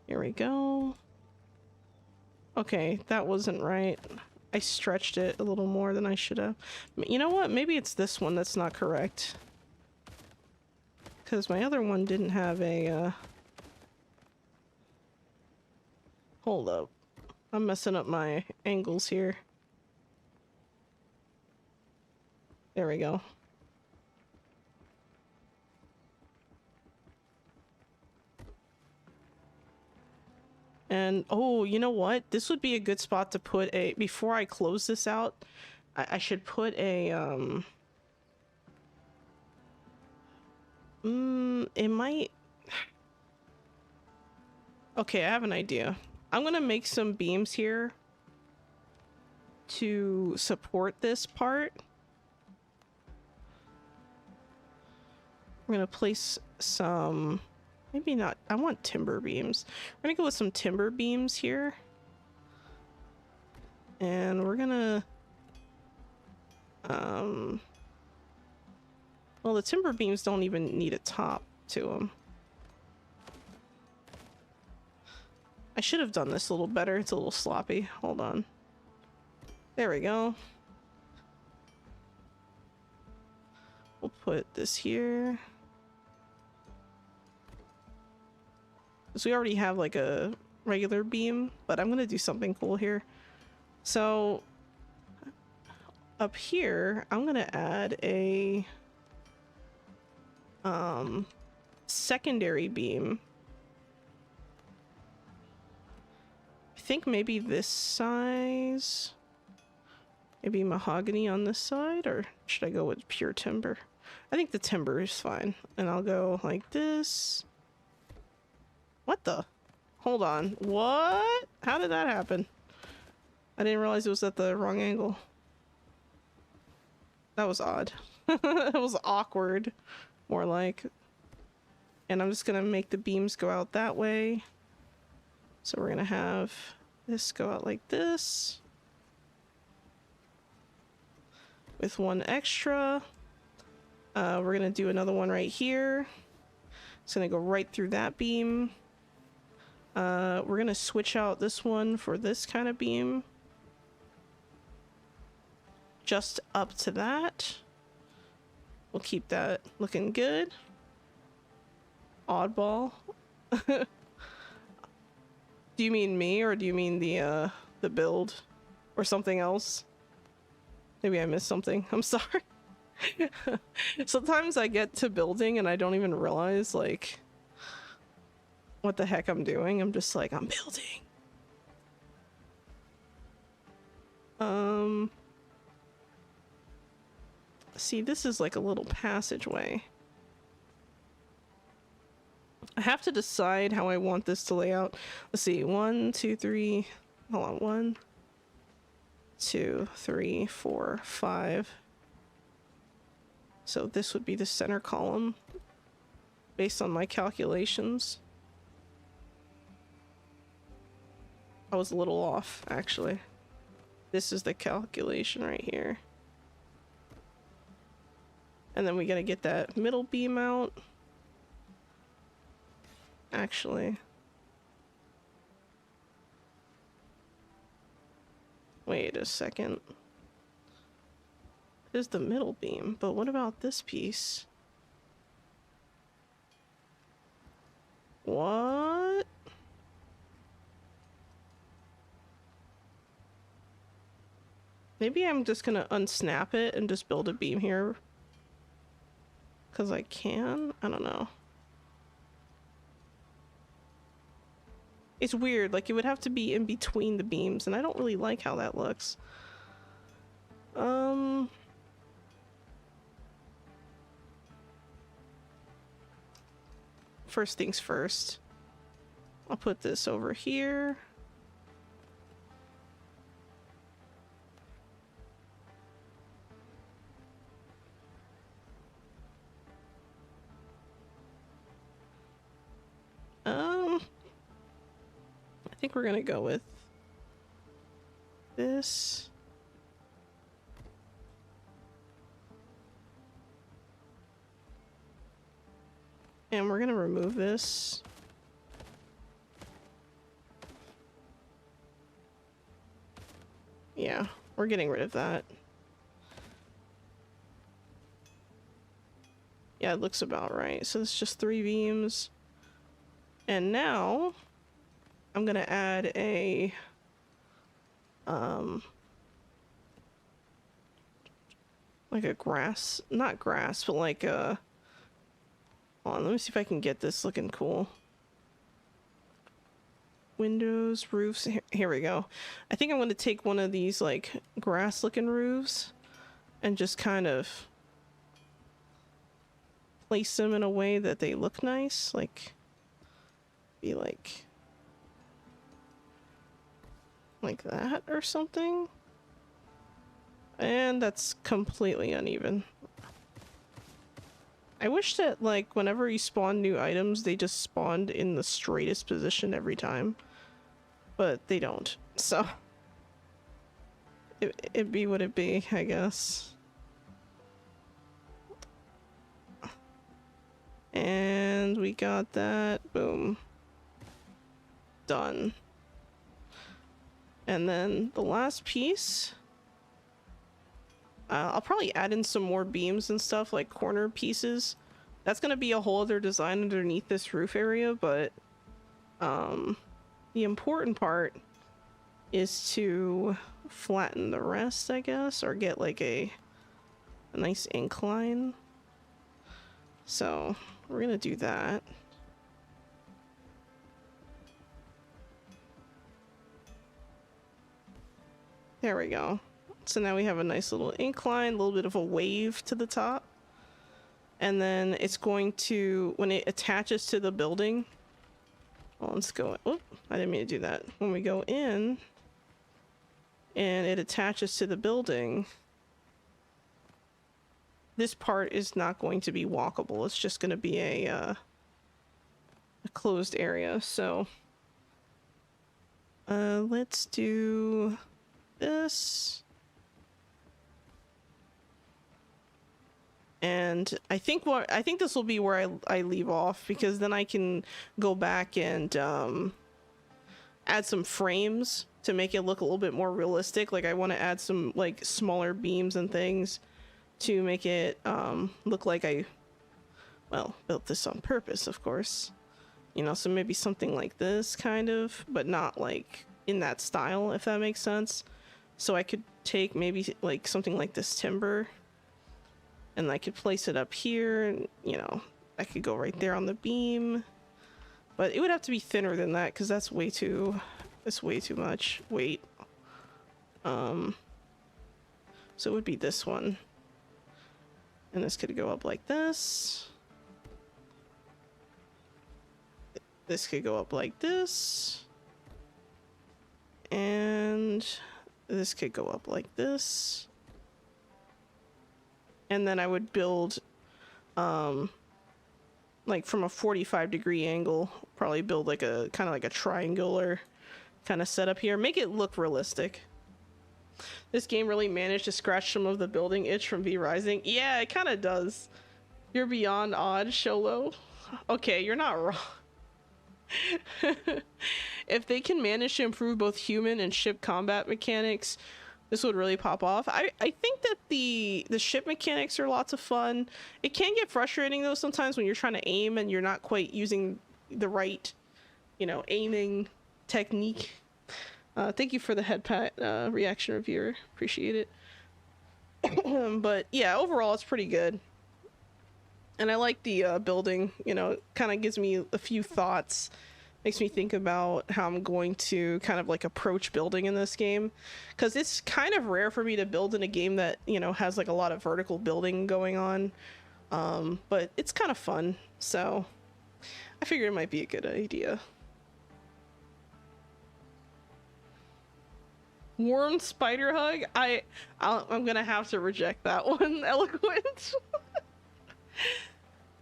Here we go. Okay, that wasn't right. I stretched it a little more than I should have. You know what? Maybe it's this one that's not correct. Because my other one didn't have a, Hold up. I'm messing up my angles here. There we go. And, oh, you know what? This would be a good spot to put a... Before I close this out, I should put a, it might... Okay, I have an idea. I'm gonna make some beams here to support this part. I'm gonna place some... Maybe not. I want timber beams. We're gonna go with some timber beams here. And we're gonna... Well, the timber beams don't even need a top to them. I should have done this a little better. It's a little sloppy. Hold on. There we go. We'll put this here. So we already have like a regular beam, but I'm gonna do something cool here. So up here, I'm gonna add a secondary beam. I think maybe this size, maybe mahogany on this side, or should I go with pure timber? I think the timber is fine, and I'll go like this. What the? Hold on. What? How did that happen? I didn't realize it was at the wrong angle. That was odd. It was awkward. More like. And I'm just gonna make the beams go out that way. So we're gonna have this go out like this. With one extra. We're gonna do another one right here. It's gonna go right through that beam. We're gonna switch out this one for this kind of beam. Just up to that. We'll keep that looking good. Oddball. Do you mean me, or do you mean the build? Or something else? Maybe I missed something. I'm sorry. Sometimes I get to building and I don't even realize, like, what the heck I'm doing. I'm just like, I'm building. See, this is like a little passageway. I have to decide how I want this to lay out. Let's see, 1, 2, 3, hold on, 1, 2, 3, 4, 5. So this would be the center column based on my calculations. I was a little off, actually. This is the calculation right here. And then we gotta get that middle beam out. Actually. Wait a second. There's the middle beam, but what about this piece? What? Maybe I'm just gonna unsnap it and just build a beam here. 'Cause I can? I don't know. It's weird, like it would have to be in between the beams, and I don't really like how that looks. First things first. I'll put this over here. I think we're gonna go with this. And we're gonna remove this. Yeah, we're getting rid of that. Yeah, it looks about right. So it's just 3 beams. And now I'm gonna add a like a grass, not grass, but like a, hold on, let me see if I can get this looking cool. Windows, roofs, here we go. I think I'm gonna take one of these like grass looking roofs and just kind of place them in a way that they look nice, like be like that or something. And that's completely uneven. I wish that like whenever you spawn new items they just spawned in the straightest position every time, but they don't, so it'd be what it be, I guess. And we got that, boom, done. And then the last piece, I'll probably add in some more beams and stuff, like corner pieces. That's gonna be a whole other design underneath this roof area, but the important part is to flatten the rest, I guess, or get like a nice incline. So we're gonna do that. There we go. So now we have a nice little incline, a little bit of a wave to the top. And then it's going to, when it attaches to the building, well, let's go, oh, I didn't mean to do that. When we go in and it attaches to the building, this part is not going to be walkable. It's just going to be a closed area. So let's do this. And I think this will be where I leave off, because then I can go back and add some frames to make it look a little bit more realistic. Like I want to add some like smaller beams and things to make it look like I, well, built this on purpose, of course. You know, so maybe something like this kind of, but not like in that style, if that makes sense. So I could take maybe like something like this timber, and I could place it up here, and you know, I could go right there on the beam. But it would have to be thinner than that, because that's way too much weight. So it would be this one. And this could go up like this. This could go up like this. And this could go up like this. And then I would build, like from a 45-degree angle, probably build like a kind of like a triangular kind of setup here. Make it look realistic. This game really managed to scratch some of the building itch from V Rising. Yeah, it kind of does. You're beyond odd, Sholo. Okay, you're not wrong. If they can manage to improve both human and ship combat mechanics, this would really pop off. I think that the ship mechanics are lots of fun. It can get frustrating though sometimes when you're trying to aim and you're not quite using the right, you know, aiming technique. Thank you for the headpat reaction reviewer. Appreciate it. But yeah, overall it's pretty good. And I like the building, you know, it kind of gives me a few thoughts. Makes me think about how I'm going to kind of like approach building in this game, because it's kind of rare for me to build in a game that, you know, has like a lot of vertical building going on. But it's kind of fun, so I figured it might be a good idea. Warm spider hug? I'm gonna have to reject that one, Eloquent.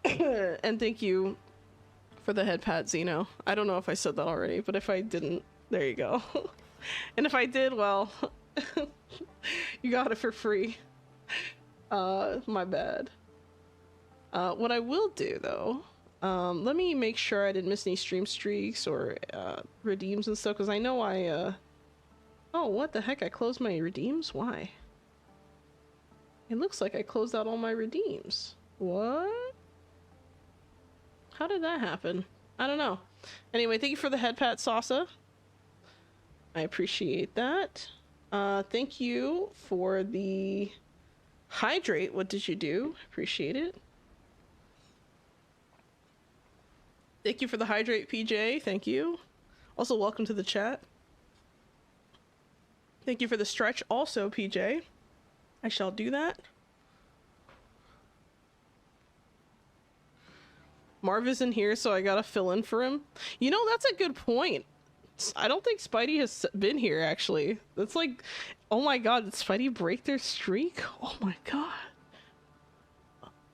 And thank you for the headpat, Zeno. I don't know if I said that already, but if I didn't, there you go. And if I did, well, you got it for free. My bad. What I will do though, let me make sure I didn't miss any stream streaks or redeems and stuff, because I know oh, what the heck? I closed my redeems? Why? It looks like I closed out all my redeems. What? How did that happen? I don't know. Anyway, thank you for the headpat, Sasa. I appreciate that. Thank you for the hydrate. What did you do? Appreciate it. Thank you for the hydrate, PJ. Thank you. Also, welcome to the chat. Thank you for the stretch also, PJ. I shall do that. Marv isn't here, so I gotta fill in for him. You know, that's a good point. I don't think Spidey has been here, actually. That's like, oh my god, did Spidey break their streak? Oh my god.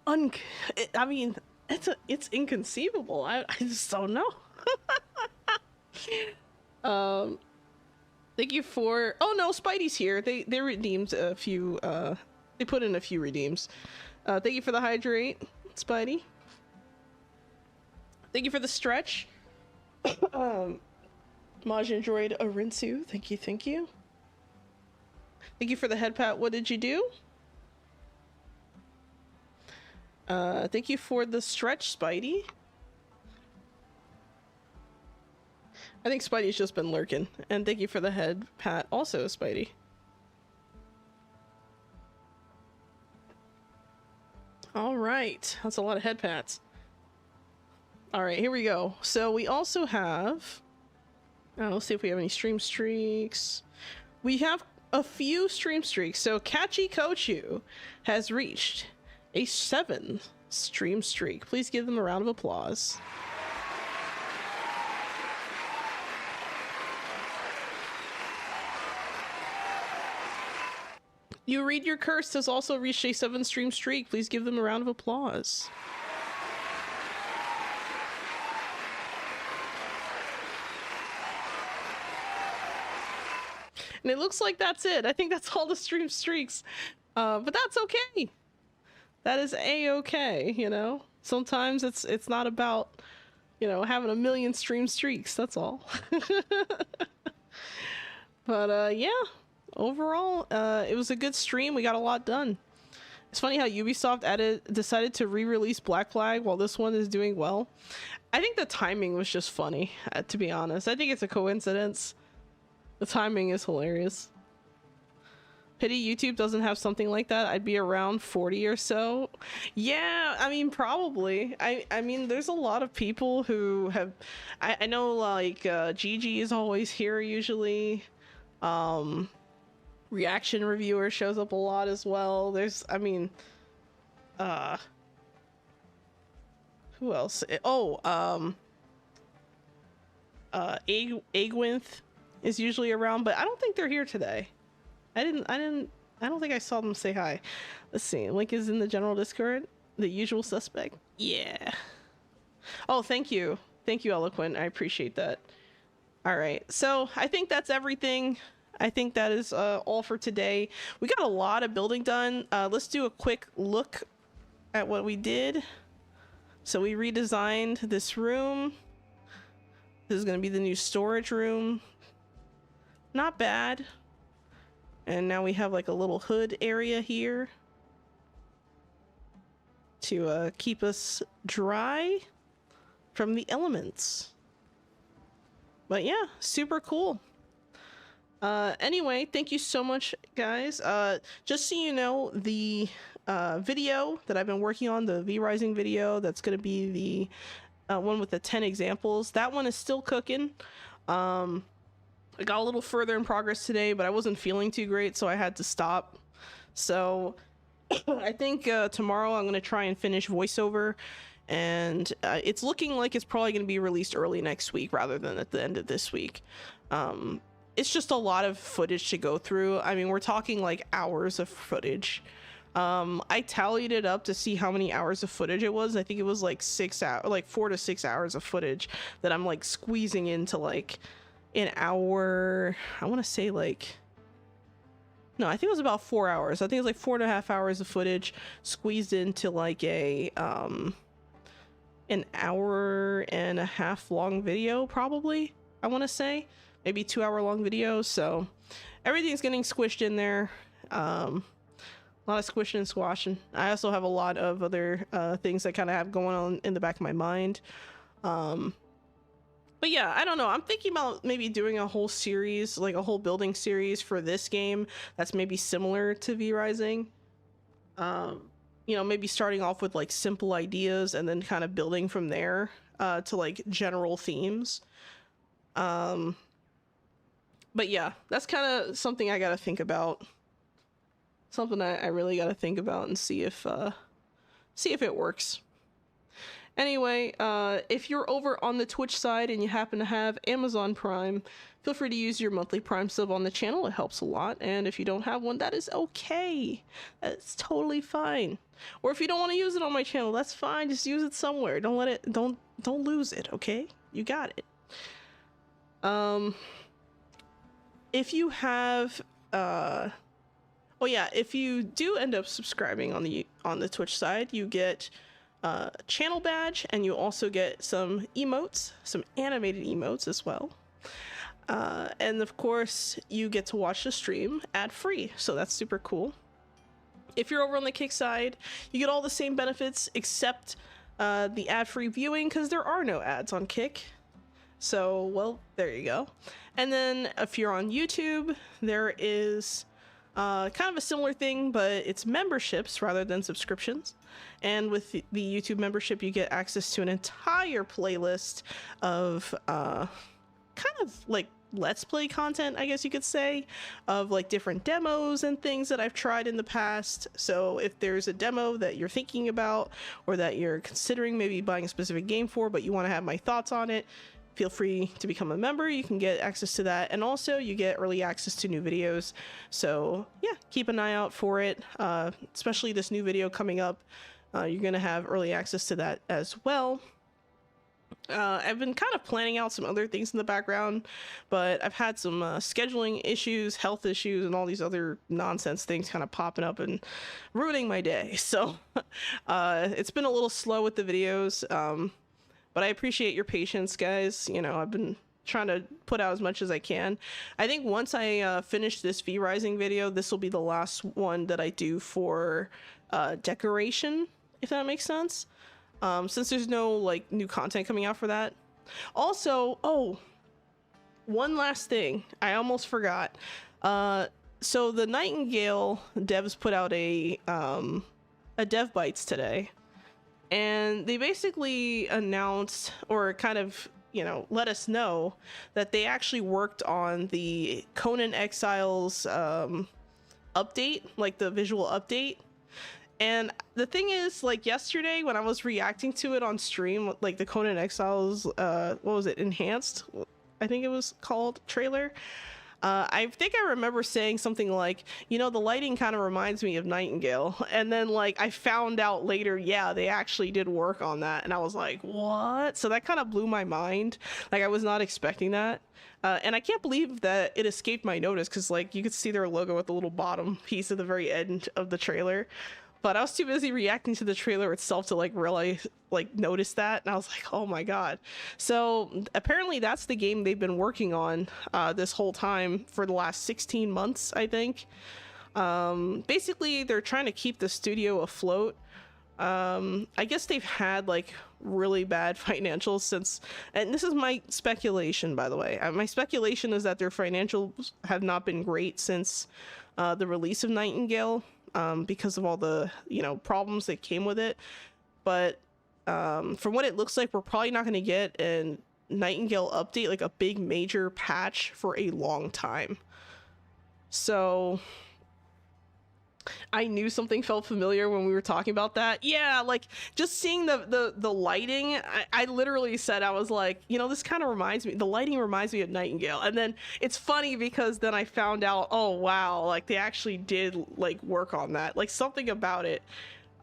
I mean, it's inconceivable. I just don't know. Thank you for... Oh no, Spidey's here. They redeemed a few, they put in a few redeems. Thank you for the hydrate, Spidey. Thank you for the stretch. Maj enjoyed a rinsu. Thank you, thank you. Thank you for the headpat. What did you do? Thank you for the stretch, Spidey. I think Spidey's just been lurking. And thank you for the headpat also, Spidey. All right, that's a lot of headpats. All right, here we go. So we also have, let's see if we have any stream streaks. We have a few stream streaks. So Kachi Kochu has reached a 7 stream streak. Please give them a round of applause. You Read Your Curse has also reached a 7 stream streak. Please give them a round of applause. And it looks like that's it. I think that's all the stream streaks. But that's okay. That is a-okay, you know? Sometimes it's not about, you know, having a million stream streaks, that's all. But yeah, overall, it was a good stream. We got a lot done. It's funny how Ubisoft decided to re-release Black Flag while this one is doing well. I think the timing was just funny, to be honest. I think it's a coincidence. The timing is hilarious. Pity YouTube doesn't have something like that. I'd be around 40 or so. Yeah, I mean, probably. I mean, there's a lot of people who have... I know, like, Gigi is always here, usually. Reaction reviewer shows up a lot as well. There's, I mean... who else? Agwinth is usually around, but I don't think they're here today. I don't think I saw them say hi. Let's see. Link is in the general Discord. The usual suspect. Yeah. Oh, thank you. Thank you, Eloquent. I appreciate that. All right. So I think that's everything. I think that is all for today. We got a lot of building done. Let's do a quick look at what we did. So we redesigned this room. This is going to be the new storage room. Not bad. And now we have like a little hood area here to keep us dry from the elements. But yeah, super cool. Anyway, thank you so much, guys. Just so you know, the video that I've been working on, the V-Rising video, that's going to be the one with the 10 examples. That one is still cooking. I got a little further in progress today, but I wasn't feeling too great, so I had to stop. So I think tomorrow I'm going to try and finish voiceover, and it's looking like it's probably going to be released early next week rather than at the end of this week. It's just a lot of footage to go through. I mean, we're talking like hours of footage. I tallied it up to see how many hours of footage it was. I think it was like 4 to 6 hours of footage that I'm like squeezing into like an hour. I want to say like, no, I think it was about 4 hours. I think it was like 4.5 hours of footage squeezed into like a an hour-and-a-half long video, probably. I want to say maybe 2 hour long video. So everything's getting squished in there. A lot of squishing and squashing. I also have a lot of other things that kind of have going on in the back of my mind. But yeah, I don't know. I'm thinking about maybe doing a whole series, like a whole building series for this game that's maybe similar to V-Rising. You know, maybe starting off with like simple ideas and then kind of building from there to like general themes. But yeah, that's kind of something I got to think about. Something I really got to think about and see if it works. Anyway, if you're over on the Twitch side and you happen to have Amazon Prime, feel free to use your monthly Prime sub on the channel. It helps a lot. And if you don't have one, that is okay. That's totally fine. Or if you don't want to use it on my channel, that's fine. Just use it somewhere. Don't lose it, okay? You got it. If you have oh yeah, if you do end up subscribing on the Twitch side, you get a channel badge, and you also get some emotes, some animated emotes as well. And of course, you get to watch the stream ad-free, so that's super cool. If you're over on the Kick side, you get all the same benefits except the ad-free viewing, because there are no ads on Kick. So, well, there you go. And then if you're on YouTube, there is kind of a similar thing, but it's memberships rather than subscriptions. And with the YouTube membership, you get access to an entire playlist of kind of like Let's Play content, I guess you could say, of like different demos and things that I've tried in the past. So if there's a demo that you're thinking about or that you're considering maybe buying a specific game for, but you want to have my thoughts on it, feel free to become a member. You can get access to that, and also you get early access to new videos. So yeah, keep an eye out for it, especially this new video coming up. You're gonna have early access to that as well. I've been kind of planning out some other things in the background, but I've had some scheduling issues, health issues, and all these other nonsense things kind of popping up and ruining my day. So it's been a little slow with the videos, but I appreciate your patience, guys. You know, I've been trying to put out as much as I can. I think once I finish this V-Rising video, this will be the last one that I do for decoration, if that makes sense. Since there's no like new content coming out for that. Also, oh, one last thing I almost forgot. So the Nightingale devs put out a dev bites today, and they basically announced, or kind of, you know, let us know that they actually worked on the Conan Exiles update, like the visual update. And the thing is, like, yesterday when I was reacting to it on stream, like the Conan Exiles, what was it, Enhanced, I think it was called, trailer, I think I remember saying something like, you know, the lighting kind of reminds me of Nightingale. And then, like, I found out later, yeah, they actually did work on that. And I was like, what? So that kind of blew my mind. Like, I was not expecting that. And I can't believe that it escaped my notice, because, like, you could see their logo at the little bottom piece at the very end of the trailer. But I was too busy reacting to the trailer itself to like really like notice that, and I was like, oh my god. So apparently that's the game they've been working on this whole time for the last 16 months, I think. Basically they're trying to keep the studio afloat. I guess they've had like really bad financials since, and this is my speculation, by the way. My speculation is that their financials have not been great since the release of Nightingale. Because of all the, you know, problems that came with it. But from what it looks like, we're probably not going to get a Nightingale update, like a big major patch, for a long time. So I knew something felt familiar when we were talking about that. Yeah, like just seeing the lighting, I literally said, I was like, you know, this kind of reminds me, the lighting reminds me of Nightingale. And then it's funny because then I found out, oh wow, like they actually did like work on that, like something about it.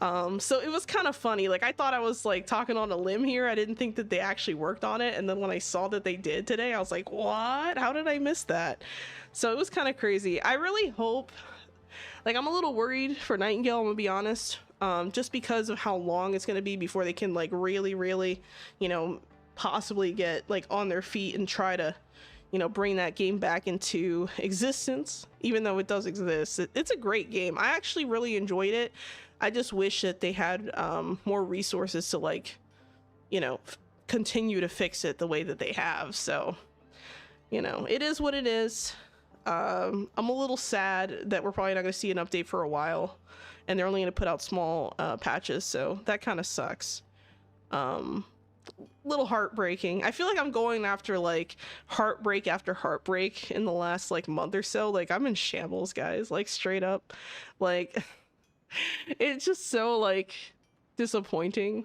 So it was kind of funny. Like I thought I was like talking on a limb here. I didn't think that they actually worked on it. And then when I saw that they did today, I was like, what? How did I miss that? So it was kind of crazy. I really hope, like, I'm a little worried for Nightingale, I'm gonna be honest, just because of how long it's gonna be before they can like really, you know, possibly get like on their feet and try to, you know, bring that game back into existence. Even though it does exist, it's a great game. I actually really enjoyed it. I just wish that they had more resources to like, you know, continue to fix it the way that they have. So, you know, it is what it is. I'm a little sad that we're probably not going to see an update for a while, and they're only going to put out small patches, so that kind of sucks. Little heartbreaking. I feel like I'm going after like heartbreak after heartbreak in the last like month or so. Like I'm in shambles, guys, like straight up. Like it's just so like disappointing.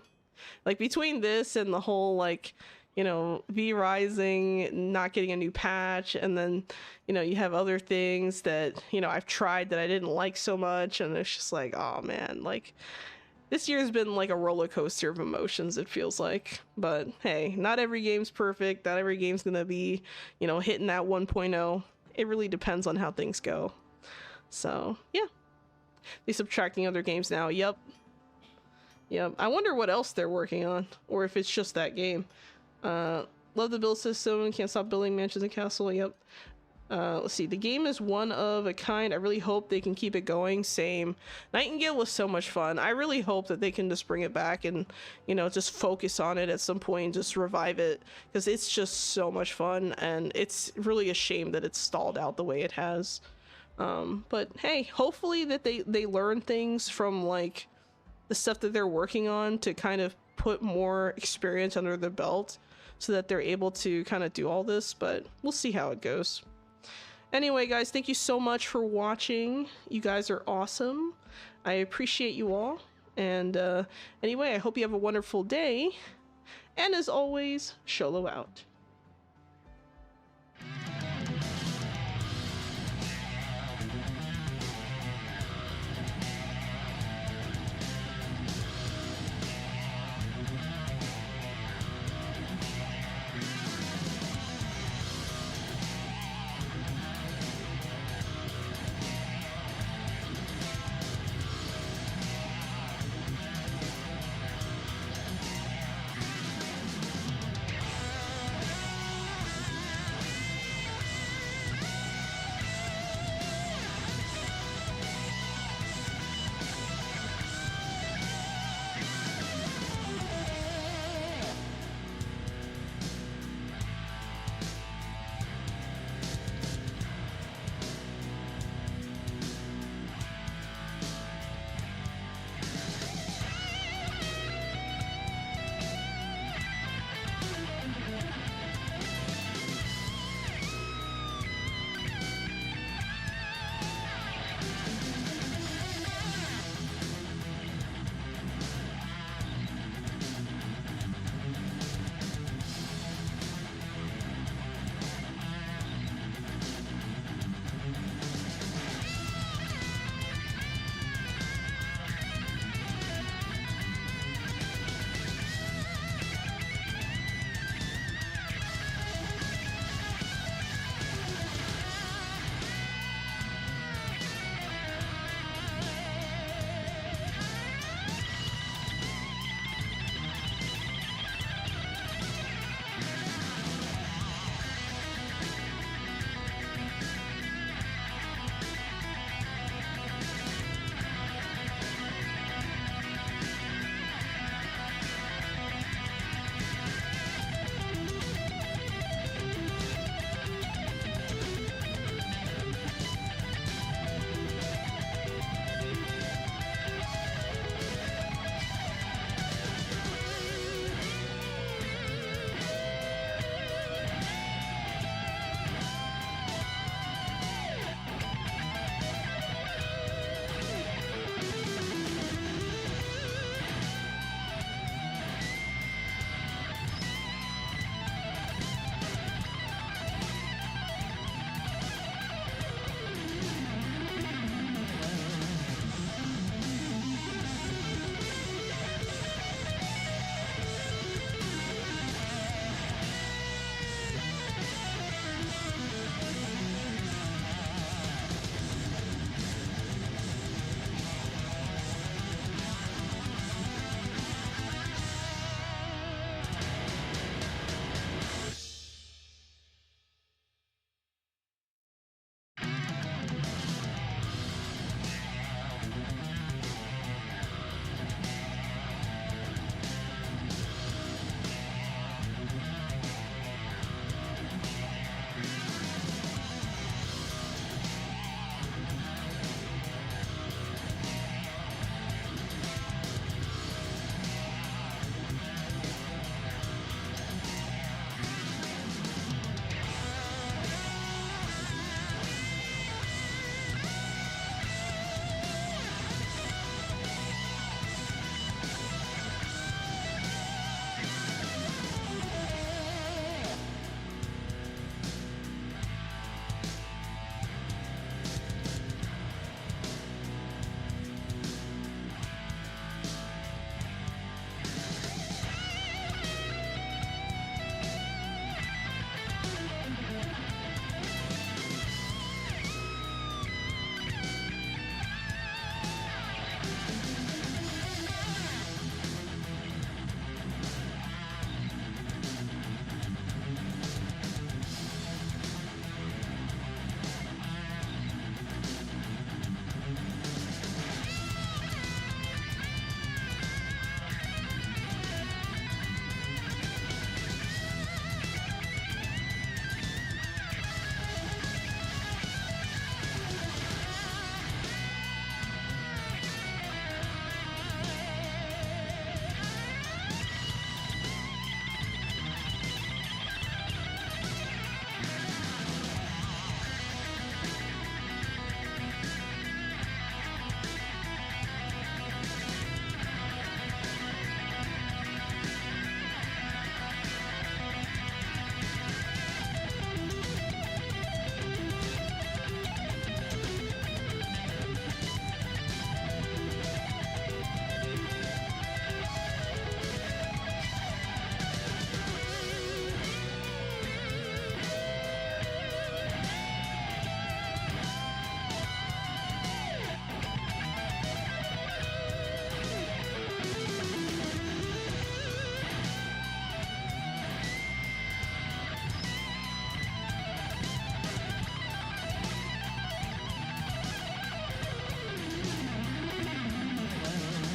Like between this and the whole like, you know, V-Rising not getting a new patch, and then, you know, you have other things that, you know, I've tried that I didn't like so much, and it's just like, oh man, like this year's been like a roller coaster of emotions, it feels like. But hey, not every game's perfect, not every game's gonna be, you know, hitting that 1.0. It really depends on how things go. So yeah, they subtracting other games now. Yep, I wonder what else they're working on, or if it's just that game. Love the build system, can't stop building mansions and castle. Yep. Let's see, the game is one of a kind. I really hope they can keep it going. Same. Nightingale was so much fun. I really hope that they can just bring it back and, you know, just focus on it at some point and just revive it, because it's just so much fun, and it's really a shame that it's stalled out the way it has. But hey, hopefully that they learn things from like the stuff that they're working on to kind of put more experience under their belt so that they're able to kind of do all this, but we'll see how it goes. Anyway, guys, thank you so much for watching. You guys are awesome. I appreciate you all. And anyway, I hope you have a wonderful day. And as always, Sholo out.